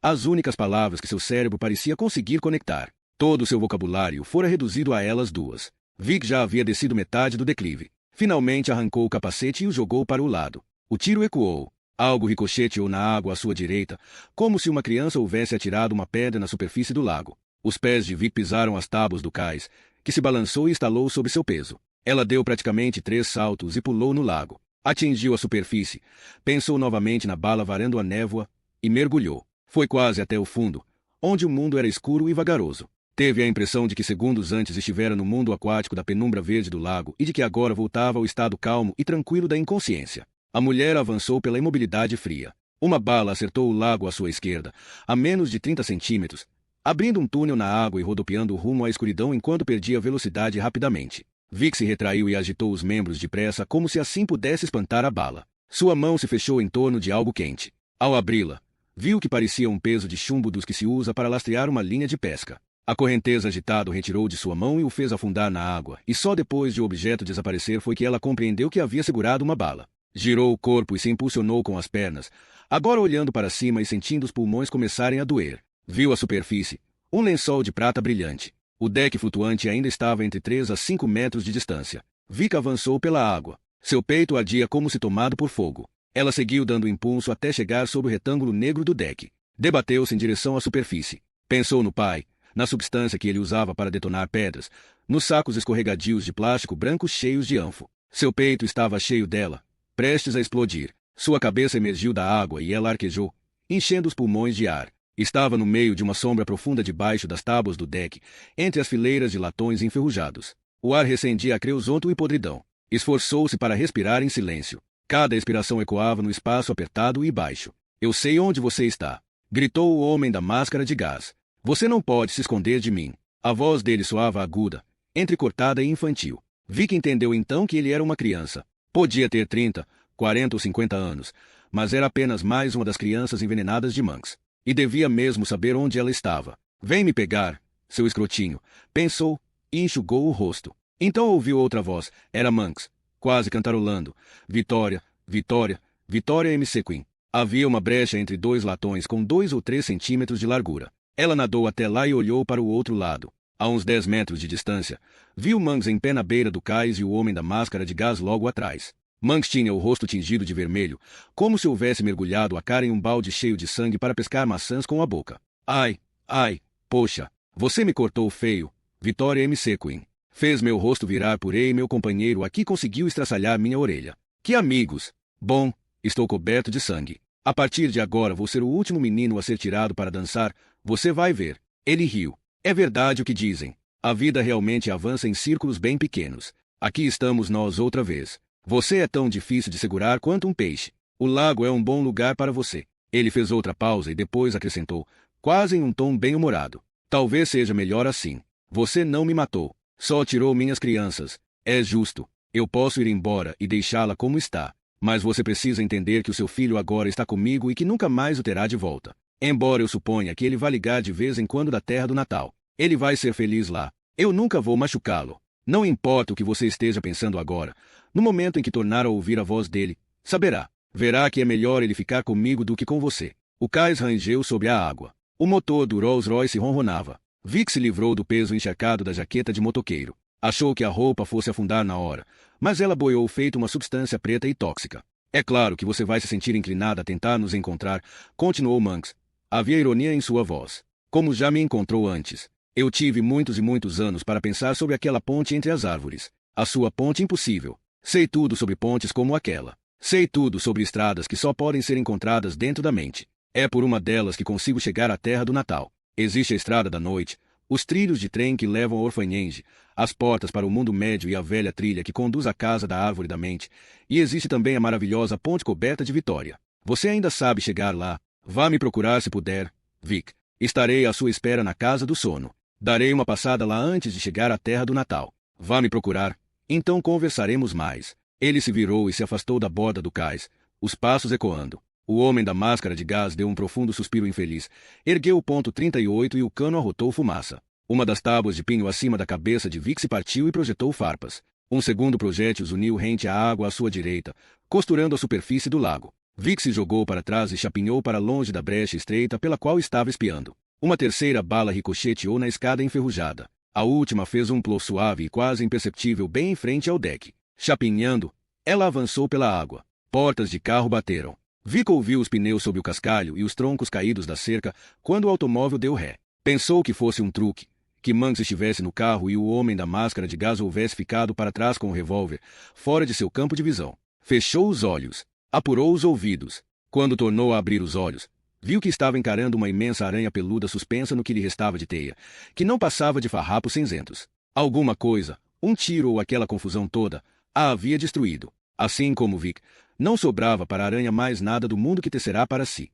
as únicas palavras que seu cérebro parecia conseguir conectar. Todo o seu vocabulário fora reduzido a elas duas. Vic já havia descido metade do declive. Finalmente arrancou o capacete e o jogou para o lado. O tiro ecoou. Algo ricocheteou na água à sua direita, como se uma criança houvesse atirado uma pedra na superfície do lago. Os pés de Vic pisaram as tábuas do cais, que se balançou e estalou sob seu peso. Ela deu praticamente 3 saltos e pulou no lago. Atingiu a superfície, pensou novamente na bala varando a névoa e mergulhou. Foi quase até o fundo, onde o mundo era escuro e vagaroso. Teve a impressão de que segundos antes estivera no mundo aquático da penumbra verde do lago e de que agora voltava ao estado calmo e tranquilo da inconsciência. A mulher avançou pela imobilidade fria. Uma bala acertou o lago à sua esquerda, a menos de 30 centímetros, abrindo um túnel na água e rodopiando rumo à escuridão enquanto perdia velocidade rapidamente. Vic se retraiu e agitou os membros depressa como se assim pudesse espantar a bala. Sua mão se fechou em torno de algo quente. Ao abri-la, viu que parecia um peso de chumbo dos que se usa para lastrear uma linha de pesca. A correnteza agitada o retirou de sua mão e o fez afundar na água, e só depois de o objeto desaparecer foi que ela compreendeu que havia segurado uma bala. Girou o corpo e se impulsionou com as pernas, agora olhando para cima e sentindo os pulmões começarem a doer. Viu a superfície, um lençol de prata brilhante. O deck flutuante ainda estava entre 3 a 5 metros de distância. Vic avançou pela água. Seu peito ardia como se tomado por fogo. Ela seguiu dando impulso até chegar sob o retângulo negro do deck. Debateu-se em direção à superfície. Pensou no pai, na substância que ele usava para detonar pedras, nos sacos escorregadios de plástico branco cheios de anfo. Seu peito estava cheio dela, prestes a explodir. Sua cabeça emergiu da água e ela arquejou, enchendo os pulmões de ar. Estava no meio de uma sombra profunda debaixo das tábuas do deck, entre as fileiras de latões enferrujados. O ar recendia a creosoto e podridão. Esforçou-se para respirar em silêncio. Cada expiração ecoava no espaço apertado e baixo. Eu sei onde você está, gritou o homem da máscara de gás. Você não pode se esconder de mim. A voz dele soava aguda, entrecortada e infantil. Vic entendeu então que ele era uma criança. Podia ter 30, 40 ou 50 anos, mas era apenas mais uma das crianças envenenadas de Monks. E devia mesmo saber onde ela estava. Vem me pegar, seu escrotinho, pensou, e enxugou o rosto. Então ouviu outra voz. Era Monks, quase cantarolando. Vitória, Vitória, Vitória MC Queen. Havia uma brecha entre 2 latões com 2 ou 3 centímetros de largura. Ela nadou até lá e olhou para o outro lado. A uns 10 metros de distância, viu Monks em pé na beira do cais e o homem da máscara de gás logo atrás. Monks tinha o rosto tingido de vermelho, como se houvesse mergulhado a cara em um balde cheio de sangue para pescar maçãs com a boca. Ai, poxa, você me cortou feio, Vitória MC Queen. Fez meu rosto virar purê e meu companheiro aqui conseguiu estraçalhar minha orelha. Que amigos! Bom, Estou coberto de sangue. A partir de agora vou ser o último menino a ser tirado para dançar. Você vai ver. Ele riu. É verdade o que dizem. A vida realmente avança em círculos bem pequenos. Aqui estamos nós outra vez. Você é tão difícil de segurar quanto um peixe. O lago é um bom lugar para você. Ele fez outra pausa e depois acrescentou, quase em um tom bem-humorado. Talvez seja melhor assim. Você não me matou. Só tirou minhas crianças. É justo. Eu posso ir embora e deixá-la como está. Mas você precisa entender que o seu filho agora está comigo e que nunca mais o terá de volta. Embora eu suponha que ele vá ligar de vez em quando da terra do Natal. Ele vai ser feliz lá. Eu nunca vou machucá-lo. Não importa o que você esteja pensando agora. No momento em que tornar a ouvir a voz dele, saberá. Verá que é melhor ele ficar comigo do que com você. O cais rangeu sobre a água. O motor do Rolls-Royce ronronava. Vic se livrou do peso encharcado da jaqueta de motoqueiro. Achou que a roupa fosse afundar na hora, mas ela boiou feito uma substância preta e tóxica. É claro que você vai se sentir inclinada a tentar nos encontrar, continuou Monks. Havia ironia em sua voz. Como já me encontrou antes. Eu tive muitos e muitos anos para pensar sobre aquela ponte entre as árvores. A sua ponte impossível. Sei tudo sobre pontes como aquela. Sei tudo sobre estradas que só podem ser encontradas dentro da mente. É por uma delas que consigo chegar à terra do Natal. Existe a estrada da noite, os trilhos de trem que levam a Orfanhenge, as portas para o mundo médio e a velha trilha que conduz à casa da árvore da mente, e existe também a maravilhosa ponte coberta de Vitória. Você ainda sabe chegar lá. Vá me procurar se puder, Vic. Estarei à sua espera na casa do sono. Darei uma passada lá antes de chegar à terra do Natal. Vá me procurar. Então conversaremos mais. Ele se virou e se afastou da borda do cais, os passos ecoando. O homem da máscara de gás deu um profundo suspiro infeliz, ergueu o ponto 38 e o cano arrotou fumaça. Uma das tábuas de pinho acima da cabeça de Vic se partiu e projetou farpas. Um segundo projétil uniu rente à água à sua direita, costurando a superfície do lago. Vic se jogou para trás e chapinhou para longe da brecha estreita pela qual estava espiando. Uma terceira bala ricocheteou na escada enferrujada. A última fez um plô suave e quase imperceptível bem em frente ao deck. Chapinhando, ela avançou pela água. Portas de carro bateram. Vic ouviu os pneus sob o cascalho e os troncos caídos da cerca quando o automóvel deu ré. Pensou que fosse um truque, que Monks estivesse no carro e o homem da máscara de gás houvesse ficado para trás com o revólver, fora de seu campo de visão. Fechou os olhos. Apurou os ouvidos. Quando tornou a abrir os olhos, viu que estava encarando uma imensa aranha peluda suspensa no que lhe restava de teia, que não passava de farrapos cinzentos. Alguma coisa, um tiro ou aquela confusão toda, a havia destruído. Assim como Vic, não sobrava para a aranha mais nada do mundo que tecerá para si.